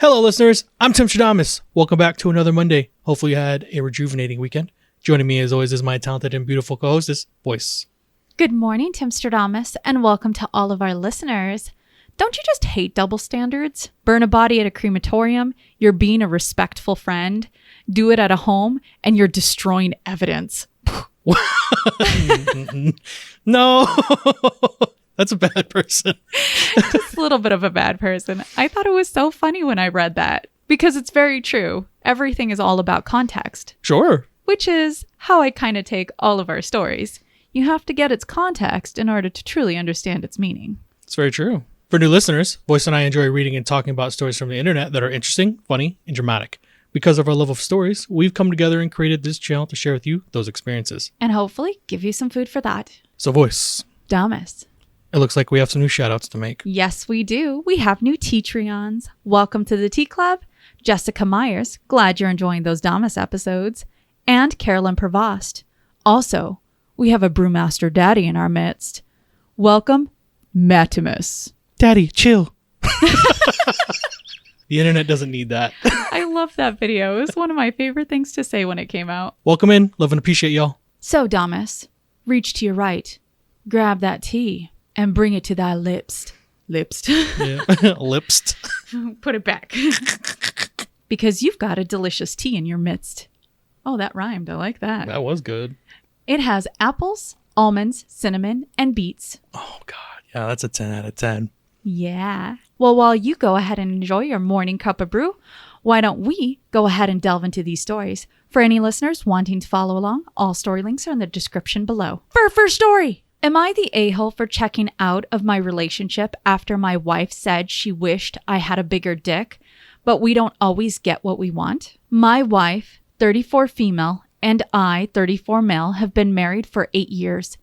Hello, listeners. I'm Timstradamus. Welcome back to another Monday. Hopefully you had a rejuvenating weekend. Joining me, as always, is my talented and beautiful co-hostess, Voyse. Good morning, Timstradamus, and welcome to all of our listeners. Don't you just hate double standards? Burn a body at a crematorium, you're being a respectful friend. Do it at a home, and you're destroying evidence. No, that's a bad person. Just a little bit of a bad person. I thought it was so funny when I read that, because it's very true. Everything is all about context. Sure. Which is how I kind of take all of our stories. You have to get its context in order to truly understand its meaning. It's very true. For new listeners, Voyse and I enjoy reading and talking about stories from the internet that are interesting, funny, and dramatic. Because of our love of stories, we've come together and created this channel to share with you those experiences. And hopefully give you some food for that. So Voyse. Damus. It looks like we have some new shout-outs to make. Yes, we do. We have new Teatreons. Welcome to the Tea Club. Jessica Myers. Glad you're enjoying those Damus episodes. And Carolyn Prevost. Also, we have a Brewmaster Daddy in our midst. Welcome, Matimus. Daddy, chill. The internet doesn't need that. I love that video. It was one of my favorite things to say when it came out. Welcome in. Love and appreciate y'all. So, Damus, reach to your right, grab that tea, and bring it to thy lips. Lips. Yeah. Lipsed. Put it back. Because you've got a delicious tea in your midst. Oh, that rhymed. I like that. That was good. It has apples, almonds, cinnamon, and beets. Oh, God. Yeah, that's a 10 out of 10. Yeah. Well, while you go ahead and enjoy your morning cup of brew, why don't we go ahead and delve into these stories? For any listeners wanting to follow along, all story links are in the description below. For our first story! Am I the a-hole for checking out of my relationship after my wife said she wished I had a bigger dick, but we don't always get what we want? My wife, 34 female, and I, 34 male, have been married for 8 years,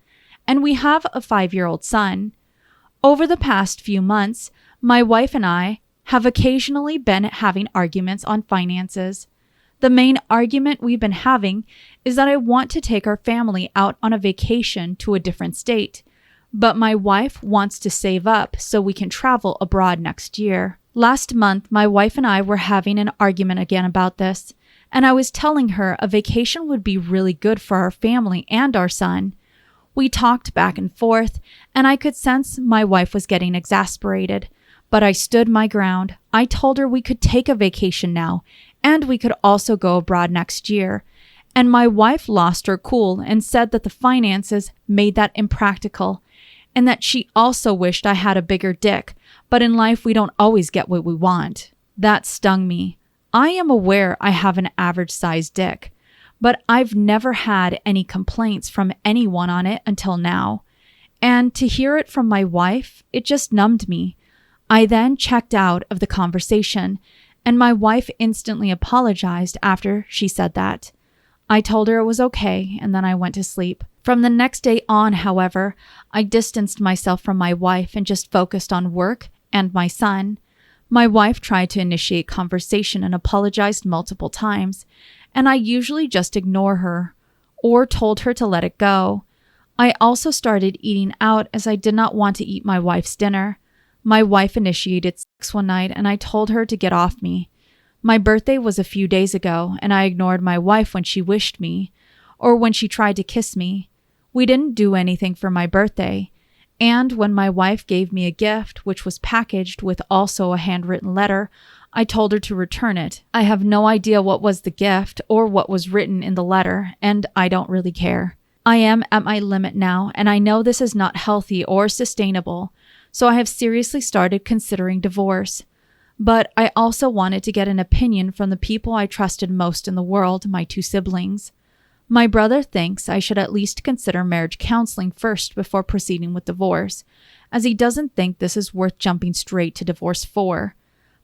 and we have a 5-year-old son. Over the past few months, my wife and I have occasionally been having arguments on finances. The main argument we've been having is that I want to take our family out on a vacation to a different state, but my wife wants to save up so we can travel abroad next year. Last month, my wife and I were having an argument again about this, and I was telling her a vacation would be really good for our family and our son. We talked back and forth, and I could sense my wife was getting exasperated, but I stood my ground. I told her we could take a vacation now, and we could also go abroad next year. And my wife lost her cool and said that the finances made that impractical, and that she also wished I had a bigger dick, but in life we don't always get what we want. That stung me. I am aware I have an average-sized dick, but I've never had any complaints from anyone on it until now. And to hear it from my wife, it just numbed me. I then checked out of the conversation, and my wife instantly apologized after she said that. I told her it was okay, and then I went to sleep. From the next day on, however, I distanced myself from my wife and just focused on work and my son. My wife tried to initiate conversation and apologized multiple times, and I usually just ignore her or told her to let it go. I also started eating out as I did not want to eat my wife's dinner. My wife initiated sex one night and I told her to get off me. My birthday was a few days ago and I ignored my wife when she wished me or when she tried to kiss me. We didn't do anything for my birthday. And when my wife gave me a gift, which was packaged with also a handwritten letter, I told her to return it. I have no idea what was the gift or what was written in the letter, and I don't really care. I am at my limit now, and I know this is not healthy or sustainable, so I have seriously started considering divorce. But I also wanted to get an opinion from the people I trusted most in the world, my 2 siblings. My brother thinks I should at least consider marriage counseling first before proceeding with divorce, as he doesn't think this is worth jumping straight to divorce for.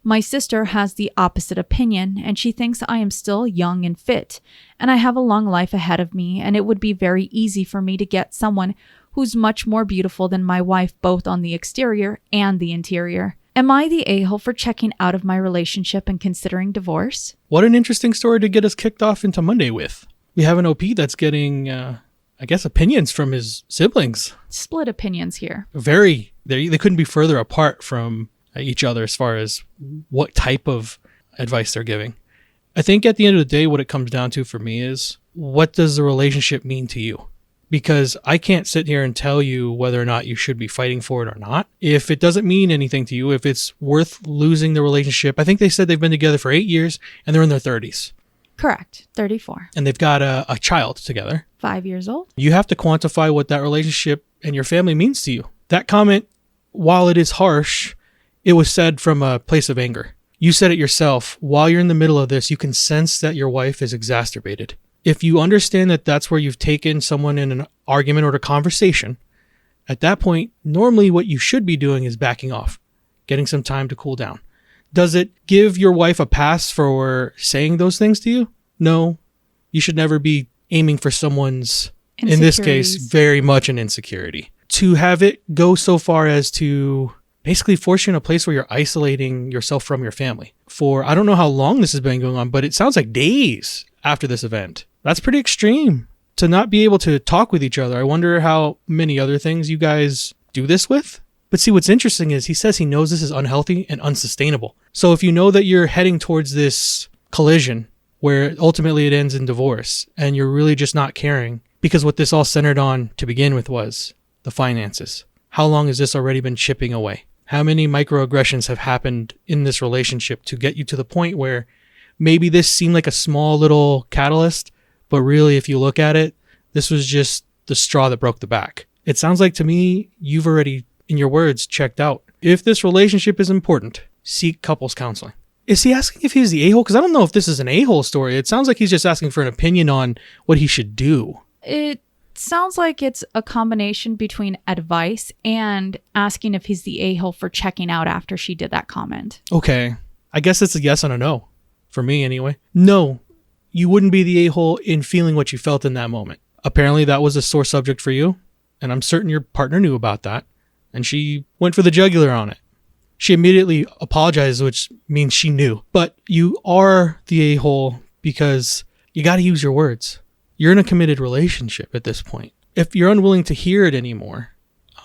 My sister has the opposite opinion, and she thinks I am still young and fit, and I have a long life ahead of me, and it would be very easy for me to get someone who's much more beautiful than my wife both on the exterior and the interior. Am I the a-hole for checking out of my relationship and considering divorce? What an interesting story to get us kicked off into Monday with. We have an OP that's getting, I guess, opinions from his siblings. Split opinions here. They couldn't be further apart from each other as far as what type of advice they're giving. I think at the end of the day, what it comes down to for me is, what does the relationship mean to you? Because I can't sit here and tell you whether or not you should be fighting for it or not. If it doesn't mean anything to you, if it's worth losing the relationship, I think they said they've been together for 8 years and they're in their 30s. Correct. 34. And they've got a child together. 5 years old. You have to quantify what that relationship and your family means to you. That comment, while it is harsh, it was said from a place of anger. You said it yourself. While you're in the middle of this, you can sense that your wife is exacerbated. If you understand that that's where you've taken someone in an argument or a conversation, at that point, normally what you should be doing is backing off, getting some time to cool down. Does it give your wife a pass for saying those things to you? No. You should never be aiming for someone's, in this case, very much an insecurity. To have it go so far as to basically force you in a place where you're isolating yourself from your family for, I don't know how long this has been going on, but it sounds like days after this event. That's pretty extreme to not be able to talk with each other. I wonder how many other things you guys do this with. But see, what's interesting is he says he knows this is unhealthy and unsustainable. So if you know that you're heading towards this collision where ultimately it ends in divorce and you're really just not caring, because what this all centered on to begin with was the finances. How long has this already been chipping away? How many microaggressions have happened in this relationship to get you to the point where maybe this seemed like a small little catalyst, but really, if you look at it, this was just the straw that broke the back. It sounds like to me, you've already, in your words, checked out. If this relationship is important, seek couples counseling. Is he asking if he's the a-hole? Because I don't know if this is an a-hole story. It sounds like he's just asking for an opinion on what he should do. It sounds like it's a combination between advice and asking if he's the a-hole for checking out after she did that comment. Okay. I guess it's a yes and a no. For me, anyway. No, you wouldn't be the a-hole in feeling what you felt in that moment. Apparently, that was a sore subject for you, and I'm certain your partner knew about that, and she went for the jugular on it. She immediately apologized, which means she knew. But you are the a-hole because you got to use your words. You're in a committed relationship at this point. If you're unwilling to hear it anymore,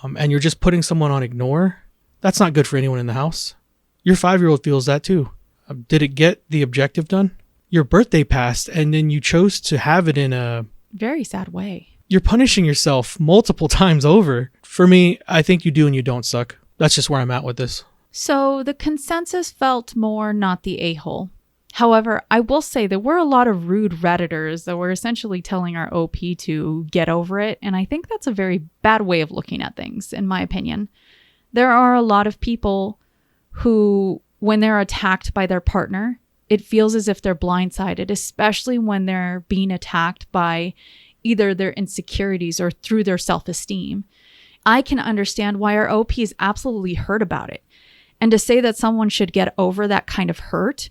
and you're just putting someone on ignore, that's not good for anyone in the house. Your 5-year-old feels that too. Did it get the objective done? Your birthday passed, and then you chose to have it in a very sad way. You're punishing yourself multiple times over. For me, I think you do and you don't suck. That's just where I'm at with this. So the consensus felt more not the a-hole. However, I will say there were a lot of rude Redditors that were essentially telling our OP to get over it, and I think that's a very bad way of looking at things, in my opinion. There are a lot of people who, when they're attacked by their partner, it feels as if they're blindsided, especially when they're being attacked by either their insecurities or through their self-esteem. I can understand why our OP is absolutely hurt about it. And to say that someone should get over that kind of hurt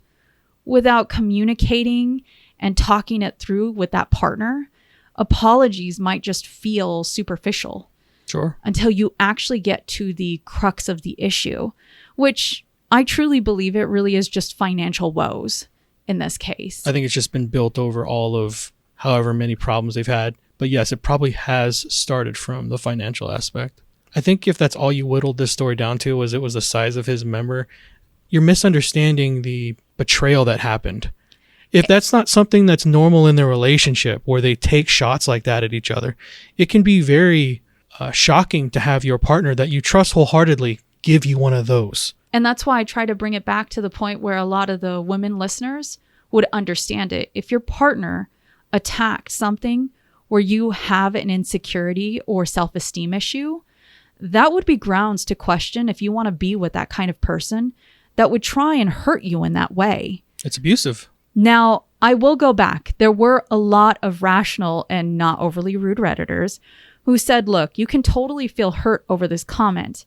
without communicating and talking it through with that partner, apologies might just feel superficial. Sure. Until you actually get to the crux of the issue, which I truly believe it really is just financial woes in this case. I think it's just been built over all of however many problems they've had. But yes, it probably has started from the financial aspect. I think if that's all you whittled this story down to was it was the size of his member, you're misunderstanding the betrayal that happened. If that's not something that's normal in their relationship where they take shots like that at each other, it can be very shocking to have your partner that you trust wholeheartedly give you one of those. And that's why I try to bring it back to the point where a lot of the women listeners would understand it. If your partner attacked something where you have an insecurity or self-esteem issue, that would be grounds to question if you want to be with that kind of person that would try and hurt you in that way. It's abusive. Now, I will go back. There were a lot of rational and not overly rude Redditors who said, look, you can totally feel hurt over this comment,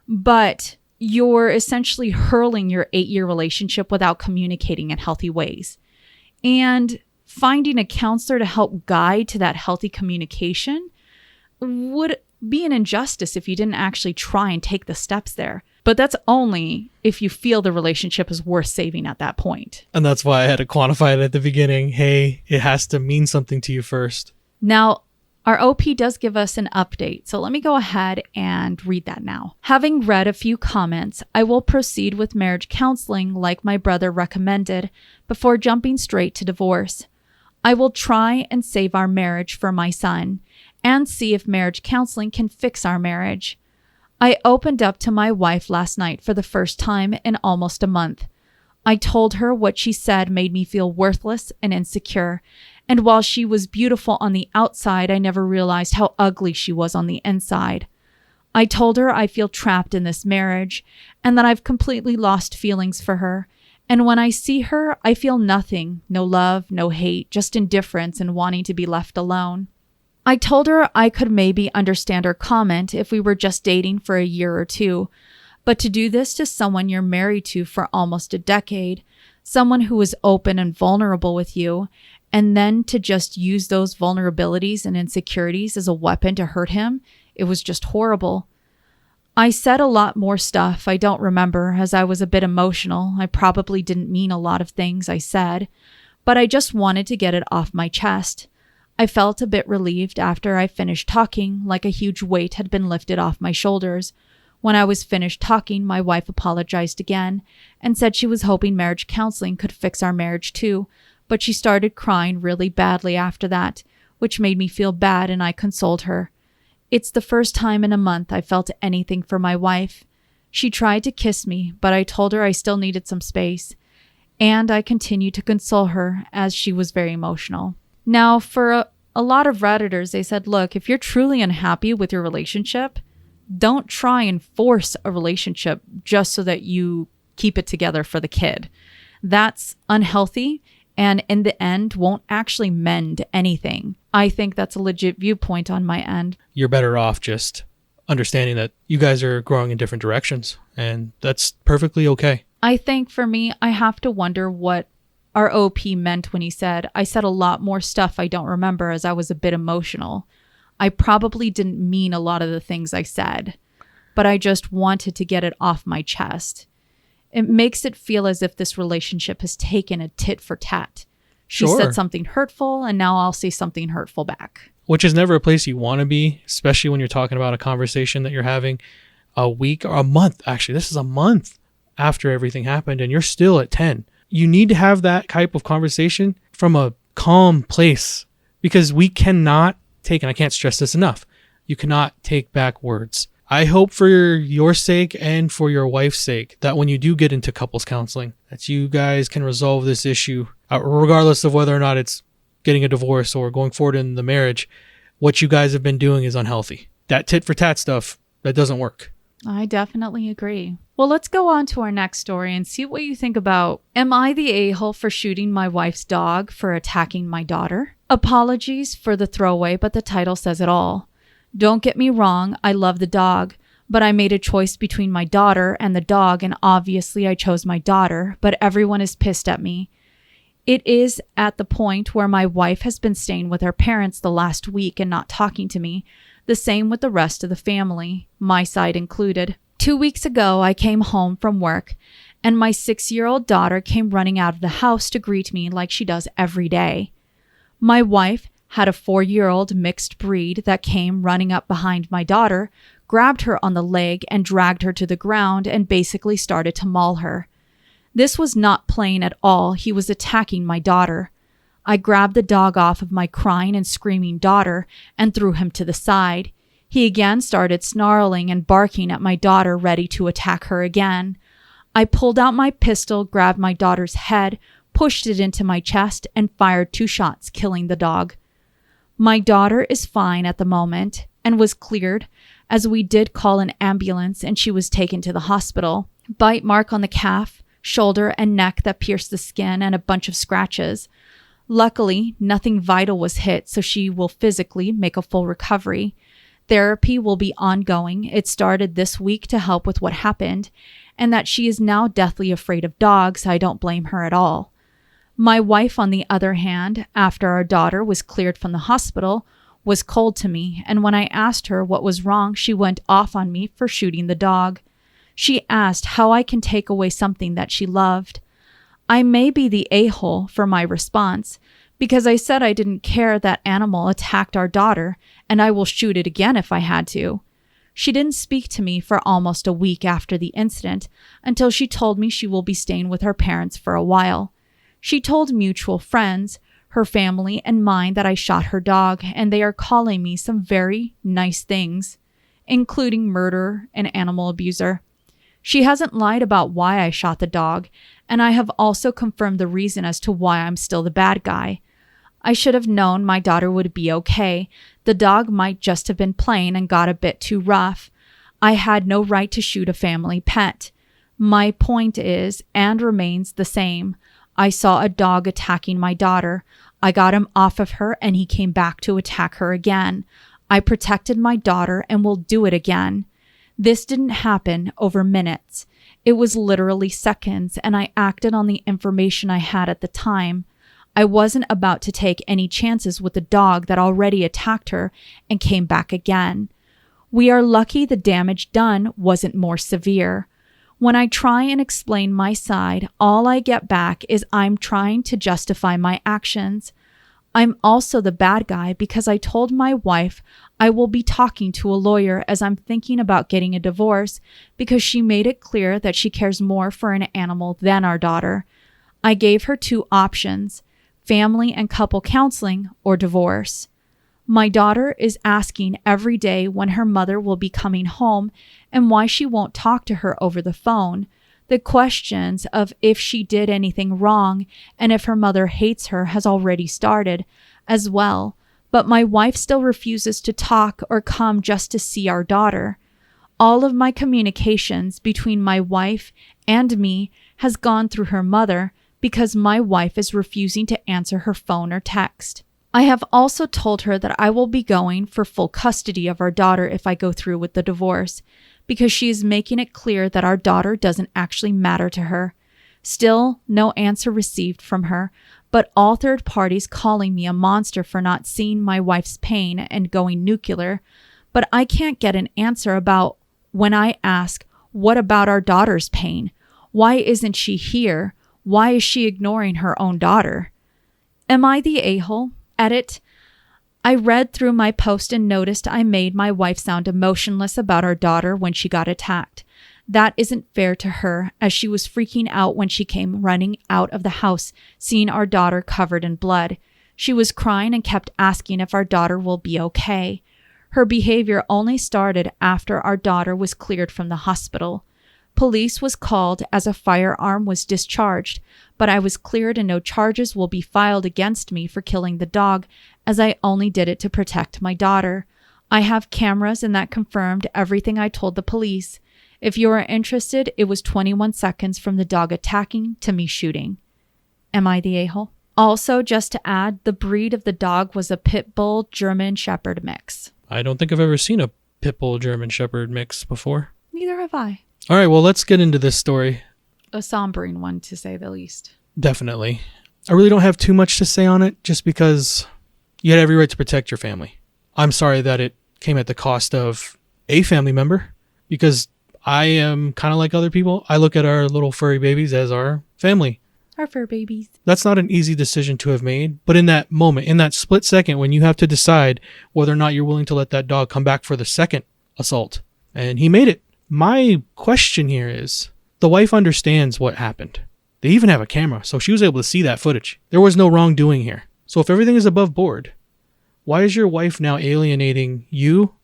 but you're essentially hurling your 8-year relationship without communicating in healthy ways. And finding a counselor to help guide to that healthy communication would be an injustice if you didn't actually try and take the steps there. But that's only if you feel the relationship is worth saving at that point. And that's why I had to quantify it at the beginning. Hey, it has to mean something to you first. Now, Our OP does give us an update, so let me go ahead and read that now. Having read a few comments, I will proceed with marriage counseling like my brother recommended before jumping straight to divorce. I will try and save our marriage for my son and see if marriage counseling can fix our marriage. I opened up to my wife last night for the first time in almost a month. I told her what she said made me feel worthless and insecure. And while she was beautiful on the outside, I never realized how ugly she was on the inside. I told her I feel trapped in this marriage and that I've completely lost feelings for her. And when I see her, I feel nothing, no love, no hate, just indifference and wanting to be left alone. I told her I could maybe understand her comment if we were just dating for a year or two, but to do this to someone you're married to for almost a decade, someone who is open and vulnerable with you, and then to just use those vulnerabilities and insecurities as a weapon to hurt him, it was just horrible. I said a lot more stuff I don't remember as I was a bit emotional. I probably didn't mean a lot of things I said, but I just wanted to get it off my chest. I felt a bit relieved after I finished talking, like a huge weight had been lifted off my shoulders. When I was finished talking, my wife apologized again and said she was hoping marriage counseling could fix our marriage too, but she started crying really badly after that, which made me feel bad, and I consoled her. It's the first time in a month I felt anything for my wife. She tried to kiss me, but I told her I still needed some space, and I continued to console her as she was very emotional. Now, for a lot of Redditors, they said, look, if you're truly unhappy with your relationship, don't try and force a relationship just so that you keep it together for the kid. That's unhealthy, and in the end won't actually mend anything. I think that's a legit viewpoint on my end. You're better off just understanding that you guys are growing in different directions, and that's perfectly okay. I think for me, I have to wonder what our OP meant when he said, I said a lot more stuff I don't remember as I was a bit emotional. I probably didn't mean a lot of the things I said, but I just wanted to get it off my chest. It makes it feel as if this relationship has taken a tit for tat. She Sure. said something hurtful, and now I'll say something hurtful back. Which is never a place you want to be, especially when you're talking about a conversation that you're having a week or a month. Actually, this is a month after everything happened, and you're still at 10. You need to have that type of conversation from a calm place, because we cannot take, and I can't stress this enough, you cannot take back words. I hope for your sake and for your wife's sake that when you do get into couples counseling, that you guys can resolve this issue, regardless of whether or not it's getting a divorce or going forward in the marriage. What you guys have been doing is unhealthy. That tit for tat stuff, that doesn't work. I definitely agree. Well, let's go on to our next story and see what you think about, am I the a-hole for shooting my wife's dog for attacking my daughter? Apologies for the throwaway, but the title says it all. Don't get me wrong, I love the dog, but I made a choice between my daughter and the dog, and obviously I chose my daughter, but everyone is pissed at me. It is at the point where my wife has been staying with her parents the last week and not talking to me. The same with the rest of the family, my side included. 2 weeks ago, I came home from work, and my 6-year-old daughter came running out of the house to greet me like she does every day. My wife had a 4-year-old mixed breed that came running up behind my daughter, grabbed her on the leg and dragged her to the ground and basically started to maul her. This was not playing at all. He was attacking my daughter. I grabbed the dog off of my crying and screaming daughter and threw him to the side. He again started snarling and barking at my daughter, ready to attack her again. I pulled out my pistol, grabbed my daughter's head, pushed it into my chest, and fired 2 shots, killing the dog. My daughter is fine at the moment and was cleared, as we did call an ambulance and she was taken to the hospital. Bite mark on the calf, shoulder, and neck that pierced the skin, and a bunch of scratches. Luckily, nothing vital was hit, so she will physically make a full recovery. Therapy will be ongoing. It started this week to help with what happened, and that she is now deathly afraid of dogs. I don't blame her at all. My wife, on the other hand, after our daughter was cleared from the hospital, was cold to me, and when I asked her what was wrong, she went off on me for shooting the dog. She asked how I can take away something that she loved. I may be the a-hole for my response, because I said I didn't care that animal attacked our daughter and I will shoot it again if I had to. She didn't speak to me for almost a week after the incident until she told me she will be staying with her parents for a while. She told mutual friends, her family and mine, that I shot her dog, and they are calling me some very nice things, including murderer and animal abuser. She hasn't lied about why I shot the dog, and I have also confirmed the reason as to why I'm still the bad guy. I should have known my daughter would be okay. The dog might just have been playing and got a bit too rough. I had no right to shoot a family pet. My point is, and remains the same. I saw a dog attacking my daughter. I got him off of her and he came back to attack her again. I protected my daughter and will do it again. This didn't happen over minutes. It was literally seconds, and I acted on the information I had at the time. I wasn't about to take any chances with the dog that already attacked her and came back again. We are lucky the damage done wasn't more severe. When I try and explain my side, all I get back is I'm trying to justify my actions. I'm also the bad guy because I told my wife I will be talking to a lawyer as I'm thinking about getting a divorce because she made it clear that she cares more for an animal than our daughter. I gave her two options: family and couple counseling or divorce. My daughter is asking every day when her mother will be coming home and why she won't talk to her over the phone. The questions of if she did anything wrong and if her mother hates her has already started as well, but my wife still refuses to talk or come just to see our daughter. All of my communications between my wife and me has gone through her mother because my wife is refusing to answer her phone or text. I have also told her that I will be going for full custody of our daughter if I go through with the divorce, because she is making it clear that our daughter doesn't actually matter to her. Still, no answer received from her, but all third parties calling me a monster for not seeing my wife's pain and going nuclear. But I can't get an answer about when I ask, what about our daughter's pain? Why isn't she here? Why is she ignoring her own daughter? Am I the a-hole? Edit. I read through my post and noticed I made my wife sound emotionless about our daughter when she got attacked. That isn't fair to her, as she was freaking out when she came running out of the house, seeing our daughter covered in blood. She was crying and kept asking if our daughter will be okay. Her behavior only started after our daughter was cleared from the hospital. Police was called as a firearm was discharged, but I was cleared and no charges will be filed against me for killing the dog, as I only did it to protect my daughter. I have cameras and that confirmed everything I told the police. If you are interested, it was 21 seconds from the dog attacking to me shooting. Am I the a-hole? Also, just to add, the breed of the dog was a Pit Bull German Shepherd mix. I don't think I've ever seen a Pit Bull German Shepherd mix before. Neither have I. All right, well, let's get into this story. A sombering one, to say the least. Definitely. I really don't have too much to say on it, just because you had every right to protect your family. I'm sorry that it came at the cost of a family member, because I am kind of like other people. I look at our little furry babies as our family. Our fur babies. That's not an easy decision to have made, but in that moment, in that split second, when you have to decide whether or not you're willing to let that dog come back for the second assault, and he made it. My question here is, the wife understands what happened. They even have a camera, so she was able to see that footage. There was no wrongdoing here. So if everything is above board, why is your wife now alienating you?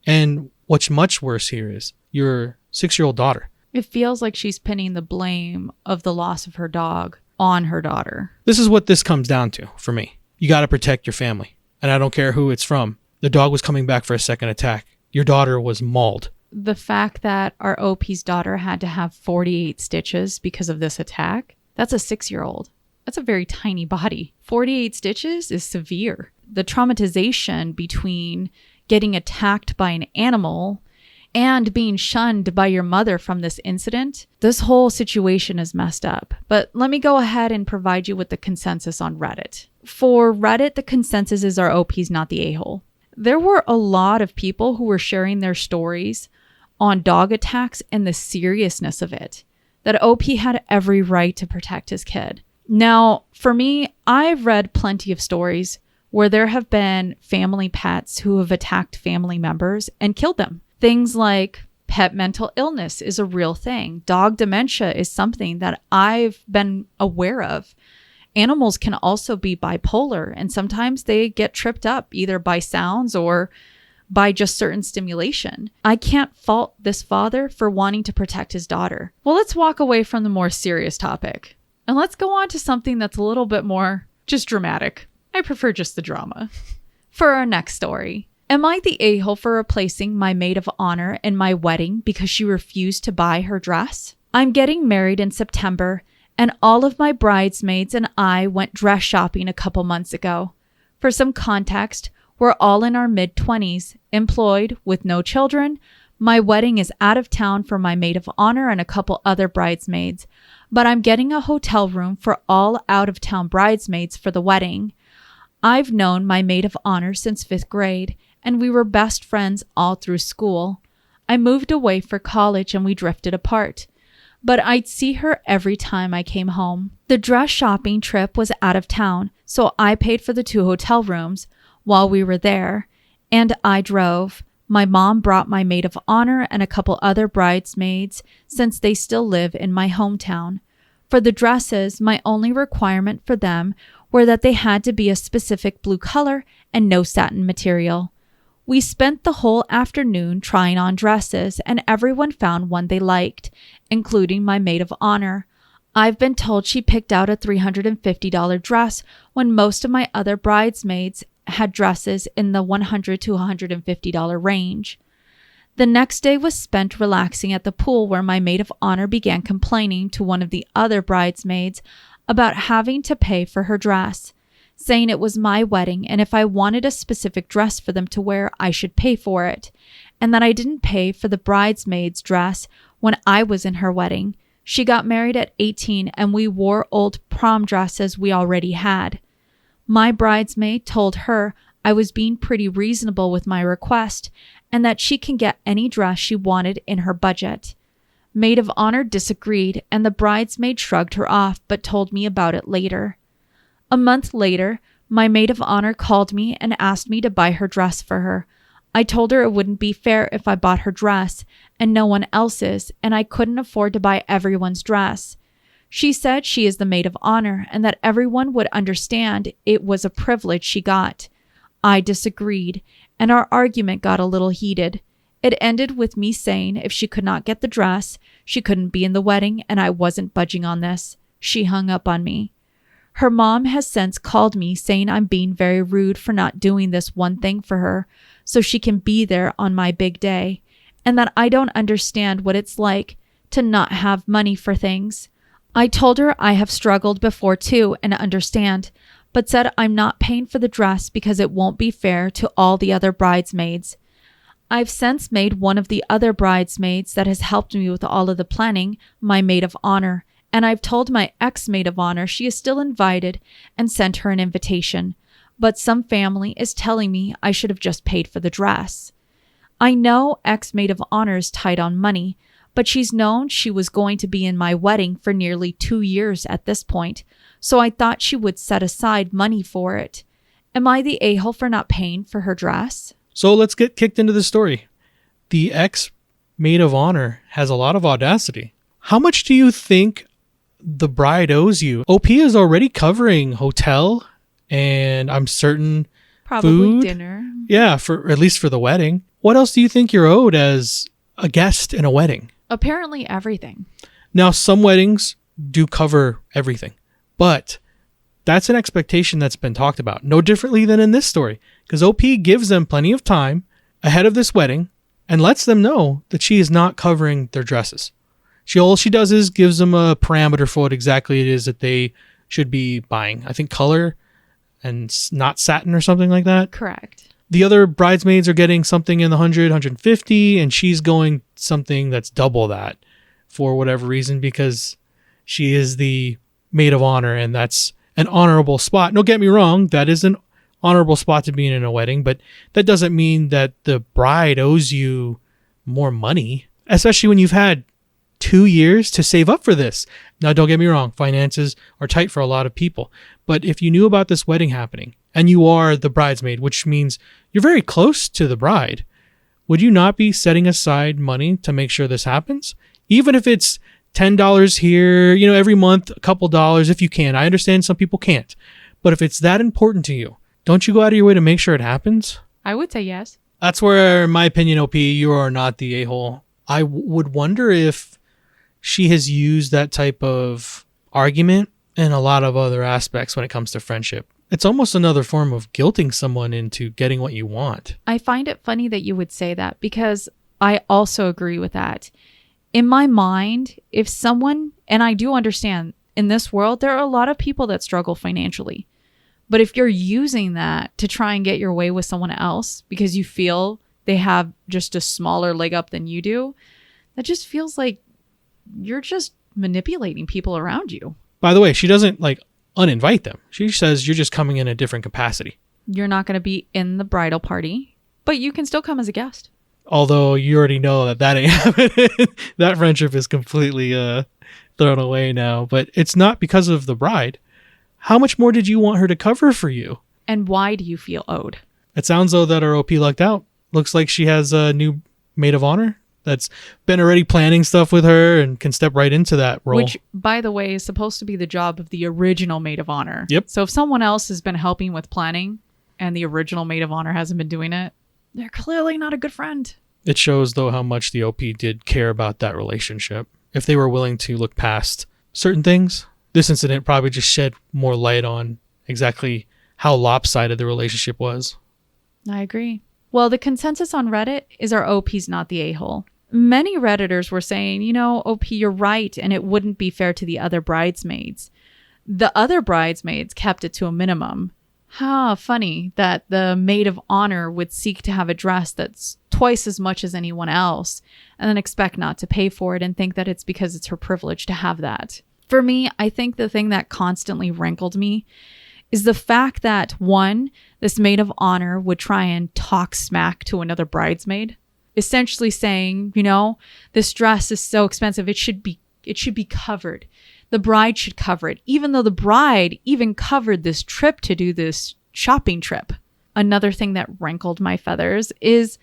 And what's much worse here is your 6-year-old daughter. It feels like she's pinning the blame of the loss of her dog on her daughter. This is what this comes down to for me. You got to protect your family. And I don't care who it's from. The dog was coming back for a second attack. Your daughter was mauled. The fact that our OP's daughter had to have 48 stitches because of this attack, that's a 6-year-old. That's a very tiny body. 48 stitches is severe. The traumatization between getting attacked by an animal and being shunned by your mother from this incident, this whole situation is messed up. But let me go ahead and provide you with the consensus on Reddit. For Reddit, the consensus is our OP's not the a-hole. There were a lot of people who were sharing their stories on dog attacks and the seriousness of it, that OP had every right to protect his kid. Now, for me, I've read plenty of stories where there have been family pets who have attacked family members and killed them. Things like pet mental illness is a real thing. Dog dementia is something that I've been aware of. Animals can also be bipolar, and sometimes they get tripped up either by sounds or by just certain stimulation. I can't fault this father for wanting to protect his daughter. Well, let's walk away from the more serious topic and let's go on to something that's a little bit more just dramatic. I prefer just the drama. For our next story, am I the a-hole for replacing my maid of honor in my wedding because she refused to buy her dress? I'm getting married in September, and all of my bridesmaids and I went dress shopping a couple months ago. For some context, we're all in our mid-20s, employed, with no children. My wedding is out of town for my maid of honor and a couple other bridesmaids, but I'm getting a hotel room for all out-of-town bridesmaids for the wedding. I've known my maid of honor since 5th grade, and we were best friends all through school. I moved away for college and we drifted apart, but I'd see her every time I came home. The dress shopping trip was out of town, so I paid for the 2 hotel rooms while we were there, and I drove. My mom brought my maid of honor and a couple other bridesmaids since they still live in my hometown. For the dresses, my only requirement for them were that they had to be a specific blue color and no satin material. We spent the whole afternoon trying on dresses, and everyone found one they liked, including my maid of honor. I've been told she picked out a $350 dress when most of my other bridesmaids had dresses in the $100 to $150 range. The next day was spent relaxing at the pool, where my maid of honor began complaining to one of the other bridesmaids about having to pay for her dress, saying it was my wedding and if I wanted a specific dress for them to wear, I should pay for it, and that I didn't pay for the bridesmaid's dress when I was in her wedding. She got married at 18 and we wore old prom dresses we already had. My bridesmaid told her I was being pretty reasonable with my request and that she can get any dress she wanted in her budget. Maid of honor disagreed, and the bridesmaid shrugged her off but told me about it later. A month later, my maid of honor called me and asked me to buy her dress for her. I told her it wouldn't be fair if I bought her dress and no one else's, and I couldn't afford to buy everyone's dress. She said she is the maid of honor and that everyone would understand it was a privilege she got. I disagreed, and our argument got a little heated. It ended with me saying if she could not get the dress, she couldn't be in the wedding, and I wasn't budging on this. She hung up on me. Her mom has since called me saying I'm being very rude for not doing this one thing for her so she can be there on my big day, and that I don't understand what it's like to not have money for things. I told her I have struggled before too and understand, but said I'm not paying for the dress because it won't be fair to all the other bridesmaids. I've since made one of the other bridesmaids that has helped me with all of the planning my maid of honor, and I've told my ex-maid of honor she is still invited and sent her an invitation, but some family is telling me I should have just paid for the dress. I know ex-maid of honor is tight on money, but she's known she was going to be in my wedding for nearly 2 years at this point, so I thought she would set aside money for it. Am I the a-hole for not paying for her dress? So let's get kicked into the story. The ex-maid of honor has a lot of audacity. How much do you think the bride owes you? OP is already covering hotel and I'm certain Probably food. Dinner. Yeah, for at least for the wedding. What else do you think you're owed as a guest in a wedding? Apparently everything. Now, some weddings do cover everything, but that's an expectation that's been talked about. No differently than in this story, because OP gives them plenty of time ahead of this wedding and lets them know that she is not covering their dresses. All she does is gives them a parameter for what exactly it is that they should be buying. I think color and not satin or something like that. Correct. The other bridesmaids are getting something in the 100, 150, and she's going something that's double that for whatever reason, because she is the maid of honor and that's an honorable spot. Don't get me wrong, that is an honorable spot to be in a wedding, but that doesn't mean that the bride owes you more money, especially when you've had 2 years to save up for this. Now, don't get me wrong. Finances are tight for a lot of people. But if you knew about this wedding happening and you are the bridesmaid, which means you're very close to the bride, would you not be setting aside money to make sure this happens? Even if it's $10 here, every month, a couple dollars if you can. I understand some people can't. But if it's that important to you, don't you go out of your way to make sure it happens? I would say yes. That's where, in my opinion, OP, you are not the a-hole. I would wonder if she has used that type of argument in a lot of other aspects when it comes to friendship. It's almost another form of guilting someone into getting what you want. I find it funny that you would say that because I also agree with that. In my mind, if someone, and I do understand in this world, there are a lot of people that struggle financially. But if you're using that to try and get your way with someone else because you feel they have just a smaller leg up than you do, that just feels like you're just manipulating people around you. By the way, she doesn't uninvite them. She says you're just coming in a different capacity. You're not going to be in the bridal party, but you can still come as a guest. Although you already know that ain't happening. That friendship is completely thrown away now. But it's not because of the bride. How much more did you want her to cover for you? And why do you feel owed? It sounds though that our OP lucked out. Looks like she has a new maid of honor that's been already planning stuff with her and can step right into that role. Which, by the way, is supposed to be the job of the original maid of honor. Yep. So if someone else has been helping with planning and the original maid of honor hasn't been doing it, they're clearly not a good friend. It shows, though, how much the OP did care about that relationship. If they were willing to look past certain things, this incident probably just shed more light on exactly how lopsided the relationship was. I agree. Well, the consensus on Reddit is our OP's not the a-hole. Many Redditors were saying, OP, you're right, and it wouldn't be fair to the other bridesmaids. The other bridesmaids kept it to a minimum. How funny that the maid of honor would seek to have a dress that's twice as much as anyone else and then expect not to pay for it and think that it's because it's her privilege to have that. For me, I think the thing that constantly rankled me is the fact that, one, this maid of honor would try and talk smack to another bridesmaid, essentially saying, this dress is so expensive, it should be covered. The bride should cover it, even though the bride even covered this trip to do this shopping trip. Another thing that rankled my feathers is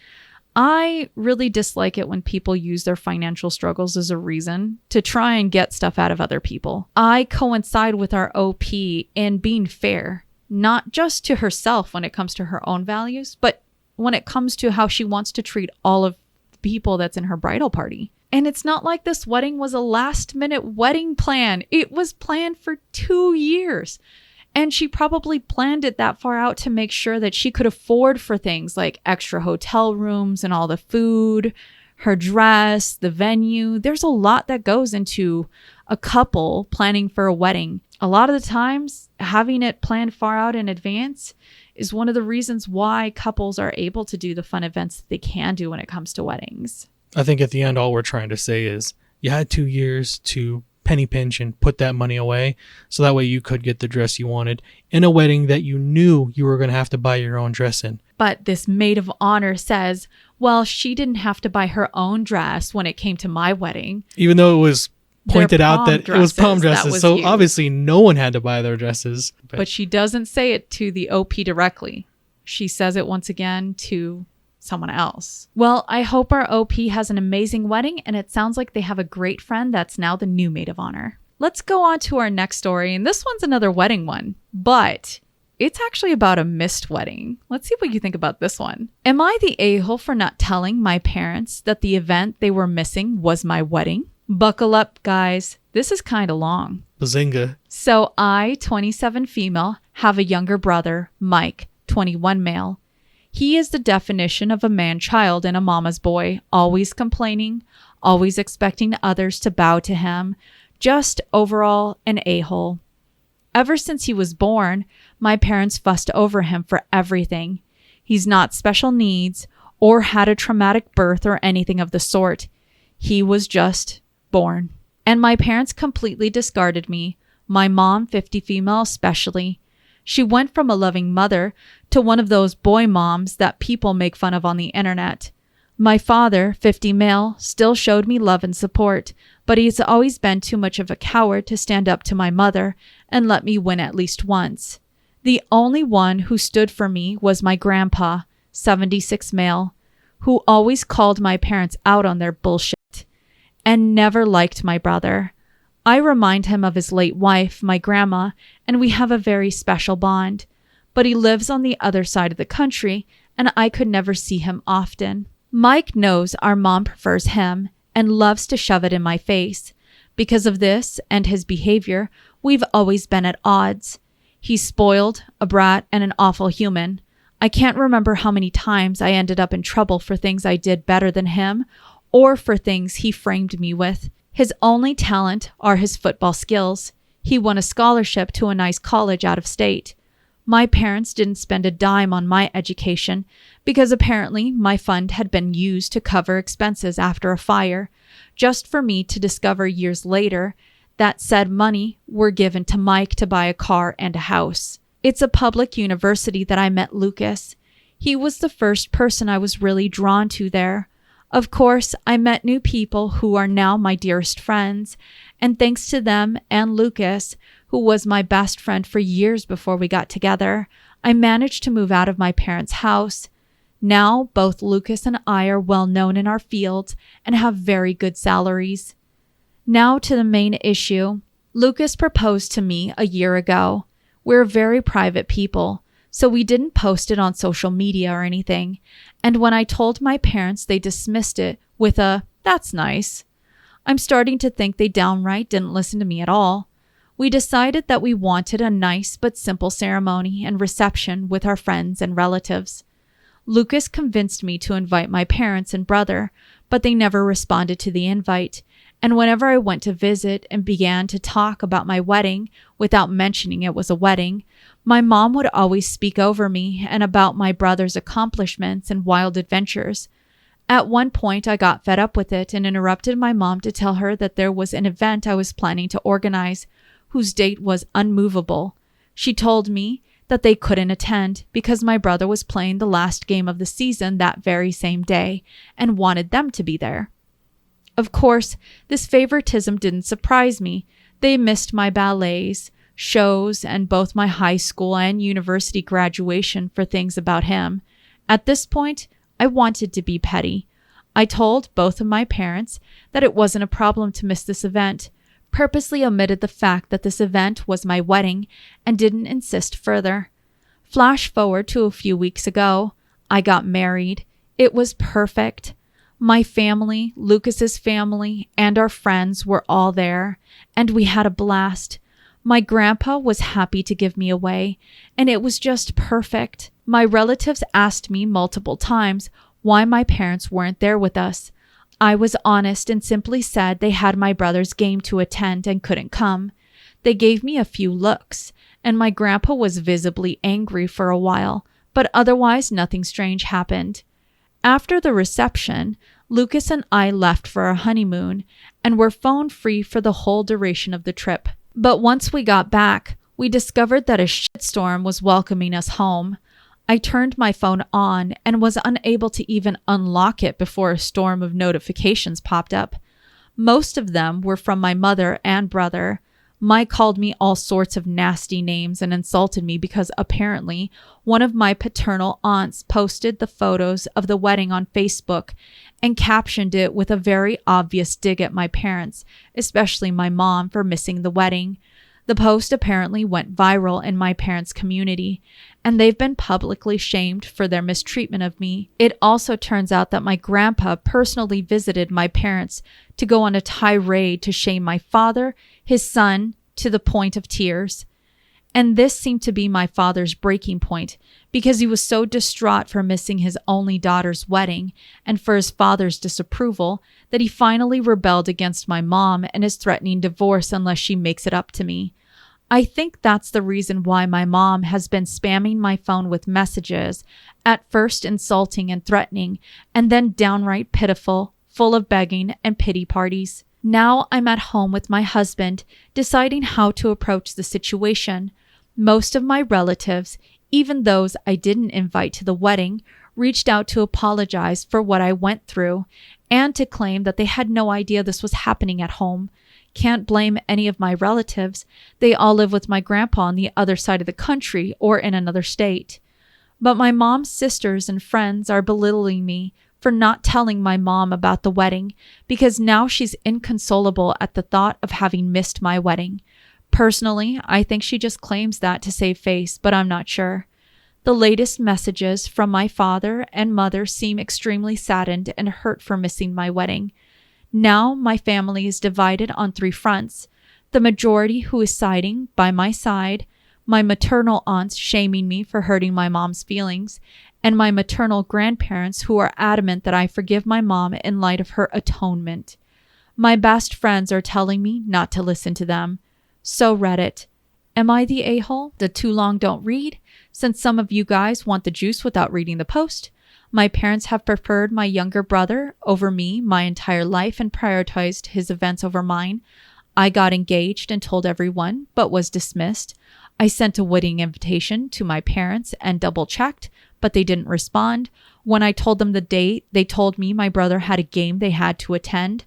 I really dislike it when people use their financial struggles as a reason to try and get stuff out of other people. I coincide with our OP in being fair, not just to herself when it comes to her own values, but when it comes to how she wants to treat all of the people that's in her bridal party. And it's not like this wedding was a last-minute wedding plan. It was planned for 2 years. And she probably planned it that far out to make sure that she could afford for things like extra hotel rooms and all the food, her dress, the venue. There's a lot that goes into a couple planning for a wedding. A lot of the times, having it planned far out in advance is one of the reasons why couples are able to do the fun events that they can do when it comes to weddings. I think at the end, all we're trying to say is you had 2 years to penny pinch and put that money away so that way you could get the dress you wanted in a wedding that you knew you were going to have to buy your own dress in. But this maid of honor says, well, she didn't have to buy her own dress when it came to my wedding. Even though it was pointed out that it was prom dresses, dresses. So used. Obviously no one had to buy their dresses. But she doesn't say it to the OP directly. She says it once again to someone else. Well, I hope our OP has an amazing wedding, and it sounds like they have a great friend that's now the new maid of honor. Let's go on to our next story, and this one's another wedding one, but it's actually about a missed wedding. Let's see what you think about this one. Am I the a-hole for not telling my parents that the event they were missing was my wedding? Buckle up, guys. This is kind of long. Bazinga. So I, 27 female, have a younger brother, Mike, 21 male. He is the definition of a man-child and a mama's boy, always complaining, always expecting others to bow to him, just overall an a-hole. Ever since he was born, my parents fussed over him for everything. He's not special needs or had a traumatic birth or anything of the sort. He was just born. And my parents completely discarded me, my mom, 50 female especially. She went from a loving mother to one of those boy moms that people make fun of on the internet. My father, 50 male, still showed me love and support, but he's always been too much of a coward to stand up to my mother and let me win at least once. The only one who stood for me was my grandpa, 76 male, who always called my parents out on their bullshit and never liked my brother. I remind him of his late wife, my grandma, and we have a very special bond, but he lives on the other side of the country and I could never see him often. Mike knows our mom prefers him and loves to shove it in my face. Because of this and his behavior, we've always been at odds. He's spoiled, a brat, and an awful human. I can't remember how many times I ended up in trouble for things I did better than him or for things he framed me with. His only talent are his football skills. He won a scholarship to a nice college out of state. My parents didn't spend a dime on my education because apparently my fund had been used to cover expenses after a fire, just for me to discover years later that said money were given to Mike to buy a car and a house. It's a public university that I met Lucas. He was the first person I was really drawn to there. Of course, I met new people who are now my dearest friends, and thanks to them and Lucas, who was my best friend for years before we got together, I managed to move out of my parents' house. Now, both Lucas and I are well known in our fields and have very good salaries. Now to the main issue. Lucas proposed to me a year ago. We're very private people, so we didn't post it on social media or anything. And when I told my parents, they dismissed it with a, "That's nice." I'm starting to think they downright didn't listen to me at all. We decided that we wanted a nice but simple ceremony and reception with our friends and relatives. Lucas convinced me to invite my parents and brother, but they never responded to the invite. And whenever I went to visit and began to talk about my wedding without mentioning it was a wedding, my mom would always speak over me and about my brother's accomplishments and wild adventures. At one point, I got fed up with it and interrupted my mom to tell her that there was an event I was planning to organize, whose date was unmovable. She told me that they couldn't attend because my brother was playing the last game of the season that very same day and wanted them to be there. Of course, this favoritism didn't surprise me. They missed my ballets, shows, and both my high school and university graduation for things about him. At this point, I wanted to be petty. I told both of my parents that it wasn't a problem to miss this event, purposely omitted the fact that this event was my wedding, and didn't insist further. Flash forward to a few weeks ago. I got married. It was perfect. My family, Lucas's family, and our friends were all there, and we had a blast. My grandpa was happy to give me away, and it was just perfect. My relatives asked me multiple times why my parents weren't there with us. I was honest and simply said they had my brother's game to attend and couldn't come. They gave me a few looks, and my grandpa was visibly angry for a while, but otherwise nothing strange happened. After the reception, Lucas and I left for our honeymoon and were phone-free for the whole duration of the trip. But once we got back, we discovered that a shitstorm was welcoming us home. I turned my phone on and was unable to even unlock it before a storm of notifications popped up. Most of them were from my mother and brother. Mike called me all sorts of nasty names and insulted me because apparently one of my paternal aunts posted the photos of the wedding on Facebook and captioned it with a very obvious dig at my parents, especially my mom, for missing the wedding. The post apparently went viral in my parents' community, and they've been publicly shamed for their mistreatment of me. It also turns out that my grandpa personally visited my parents to go on a tirade to shame my father, his son, to the point of tears. And this seemed to be my father's breaking point, because he was so distraught for missing his only daughter's wedding and for his father's disapproval that he finally rebelled against my mom and is threatening divorce unless she makes it up to me. I think that's the reason why my mom has been spamming my phone with messages, at first insulting and threatening, and then downright pitiful, full of begging and pity parties. Now I'm at home with my husband, deciding how to approach the situation. Most of my relatives, even those I didn't invite to the wedding, reached out to apologize for what I went through and to claim that they had no idea this was happening at home. Can't blame any of my relatives. They all live with my grandpa on the other side of the country or in another state. But my mom's sisters and friends are belittling me for not telling my mom about the wedding because now she's inconsolable at the thought of having missed my wedding. Personally, I think she just claims that to save face, but I'm not sure. The latest messages from my father and mother seem extremely saddened and hurt for missing my wedding. Now my family is divided on 3 fronts. The majority who is siding by my side, my maternal aunts shaming me for hurting my mom's feelings, and my maternal grandparents who are adamant that I forgive my mom in light of her atonement. My best friends are telling me not to listen to them. So Reddit, am I the a-hole? The too long don't read? Since some of you guys want the juice without reading the post. My parents have preferred my younger brother over me my entire life and prioritized his events over mine. I got engaged and told everyone, but was dismissed. I sent a wedding invitation to my parents and double-checked, but they didn't respond. When I told them the date, they told me my brother had a game they had to attend.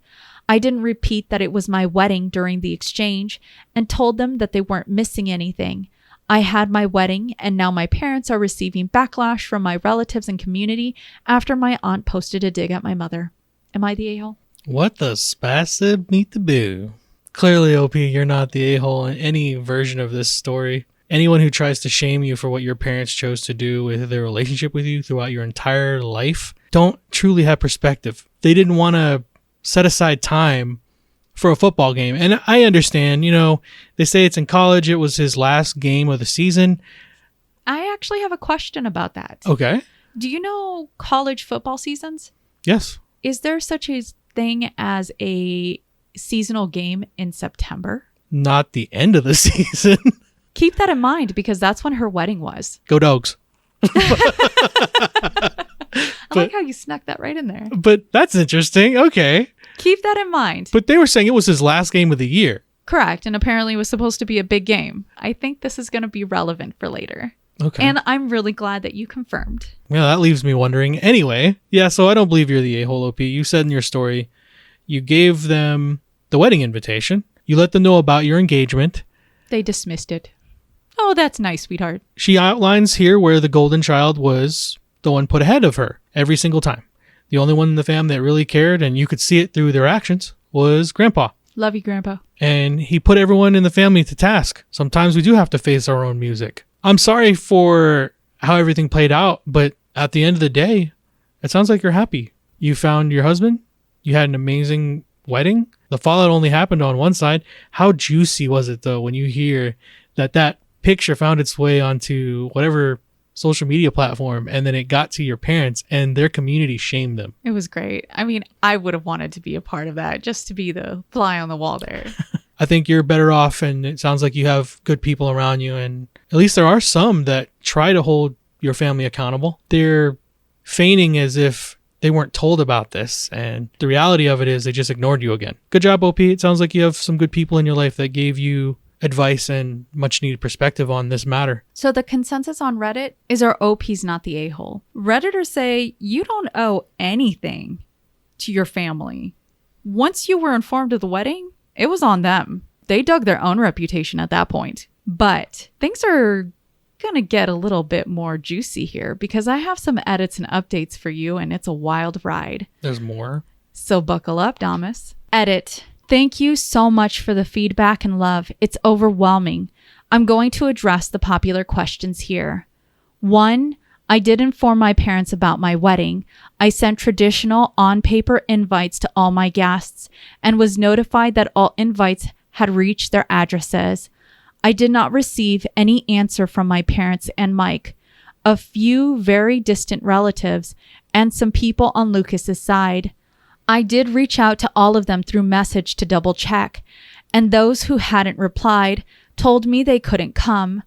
I didn't repeat that it was my wedding during the exchange and told them that they weren't missing anything. I had my wedding, and now my parents are receiving backlash from my relatives and community after my aunt posted a dig at my mother. Am I the a-hole? What the spacid meet the boo? Clearly, OP, you're not the a-hole in any version of this story. Anyone who tries to shame you for what your parents chose to do with their relationship with you throughout your entire life don't truly have perspective. They didn't want to set aside time for a football game. And I understand, they say it's in college. It was his last game of the season. I actually have a question about that. Okay. Do you know college football seasons? Yes. Is there such a thing as a seasonal game in September? Not the end of the season. Keep that in mind because that's when her wedding was. Go Dogs. I like how you snuck that right in there. But that's interesting. Okay. Keep that in mind. But they were saying it was his last game of the year. Correct. And apparently it was supposed to be a big game. I think this is going to be relevant for later. Okay. And I'm really glad that you confirmed. Yeah, that leaves me wondering. Anyway, yeah, so I don't believe you're the a-hole, OP. You said in your story, you gave them the wedding invitation. You let them know about your engagement. They dismissed it. Oh, that's nice, sweetheart. She outlines here where the golden child was the one put ahead of her every single time. The only one in the fam that really cared, and you could see it through their actions, was Grandpa. Love you, Grandpa. And he put everyone in the family to task. Sometimes we do have to face our own music. I'm sorry for how everything played out, but at the end of the day, it sounds like you're happy. You found your husband. You had an amazing wedding. The fallout only happened on one side. How juicy was it, though, when you hear that picture found its way onto whatever social media platform, and then it got to your parents and their community shamed them? It was great. I mean, I would have wanted to be a part of that, just to be the fly on the wall there. I think you're better off, and it sounds like you have good people around you, and at least there are some that try to hold your family accountable. They're feigning as if they weren't told about this, and the reality of it is they just ignored you again. Good job, OP. It sounds like you have some good people in your life that gave you advice and much needed perspective on this matter. So the consensus on Reddit is our OP's not the a-hole. Redditors say you don't owe anything to your family. Once you were informed of the wedding, it was on them. They dug their own reputation at that point. But things are going to get a little bit more juicy here because I have some edits and updates for you, and it's a wild ride. There's more. So buckle up, Damas. Edit. Thank you so much for the feedback and love. It's overwhelming. I'm going to address the popular questions here. 1. I did inform my parents about my wedding. I sent traditional on-paper invites to all my guests and was notified that all invites had reached their addresses. I did not receive any answer from my parents and Mike, a few very distant relatives, and some people on Lucas's side. I did reach out to all of them through message to double check, and those who hadn't replied told me they couldn't come.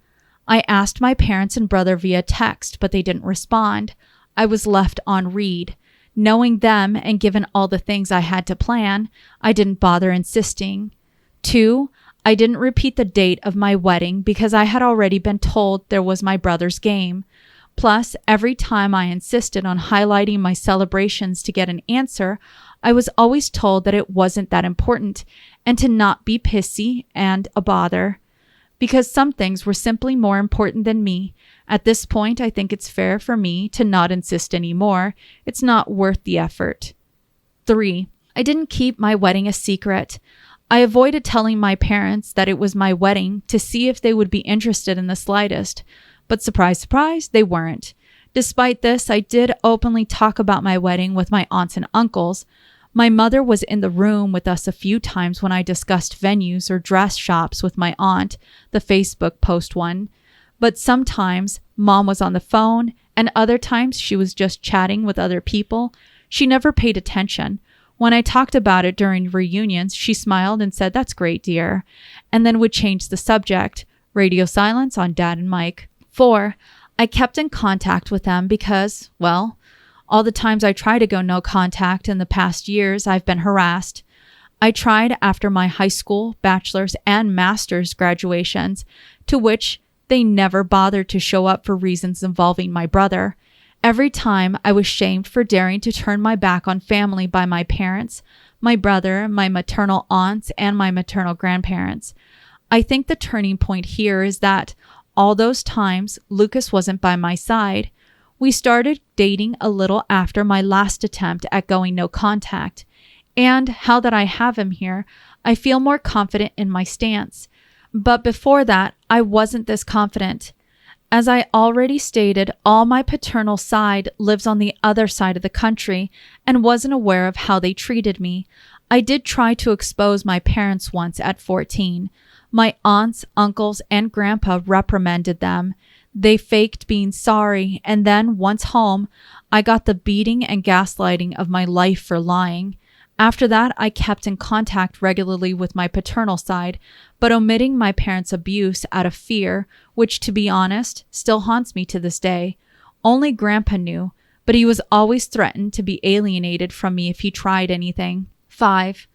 I asked my parents and brother via text, but they didn't respond. I was left on read. Knowing them and given all the things I had to plan, I didn't bother insisting. 2. I didn't repeat the date of my wedding because I had already been told there was my brother's game. Plus, every time I insisted on highlighting my celebrations to get an answer, I was always told that it wasn't that important and to not be pissy and a bother, because some things were simply more important than me. At this point, I think it's fair for me to not insist anymore. It's not worth the effort. 3. I didn't keep my wedding a secret. I avoided telling my parents that it was my wedding to see if they would be interested in the slightest. But surprise, surprise, they weren't. Despite this, I did openly talk about my wedding with my aunts and uncles. My mother was in the room with us a few times when I discussed venues or dress shops with my aunt, the Facebook post one. But sometimes Mom was on the phone, and other times she was just chatting with other people. She never paid attention. When I talked about it during reunions, she smiled and said, "That's great, dear," and then would change the subject. Radio silence on Dad and Mike. 4. I kept in contact with them because, well, all the times I tried to go no contact in the past years, I've been harassed. I tried after my high school, bachelor's, and master's graduations, to which they never bothered to show up for reasons involving my brother. Every time I was shamed for daring to turn my back on family by my parents, my brother, my maternal aunts, and my maternal grandparents. I think the turning point here is that all those times Lucas wasn't by my side. We started dating a little after my last attempt at going no contact. And how that I have him here, I feel more confident in my stance. But before that, I wasn't this confident. As I already stated, all my paternal side lives on the other side of the country and wasn't aware of how they treated me. I did try to expose my parents once at 14. My aunts, uncles, and grandpa reprimanded them. They faked being sorry, and then once home, I got the beating and gaslighting of my life for lying. After that, I kept in contact regularly with my paternal side, but omitting my parents' abuse out of fear, which, to be honest, still haunts me to this day. Only Grandpa knew, but he was always threatened to be alienated from me if he tried anything. 5.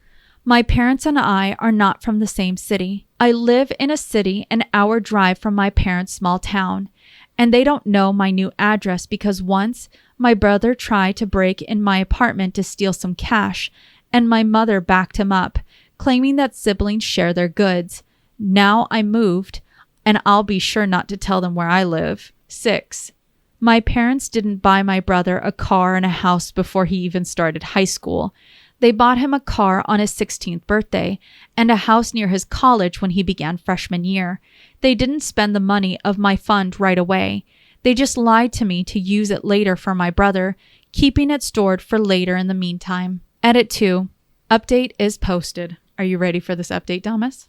My parents and I are not from the same city. I live in a city an hour drive from my parents' small town, and they don't know my new address because once my brother tried to break in my apartment to steal some cash, and my mother backed him up, claiming that siblings share their goods. Now I moved, and I'll be sure not to tell them where I live. 6. My parents didn't buy my brother a car and a house before he even started high school. They bought him a car on his 16th birthday and a house near his college when he began freshman year. They didn't spend the money of my fund right away. They just lied to me to use it later for my brother, keeping it stored for later in the meantime. Edit 2. Update is posted. Are you ready for this update, Thomas?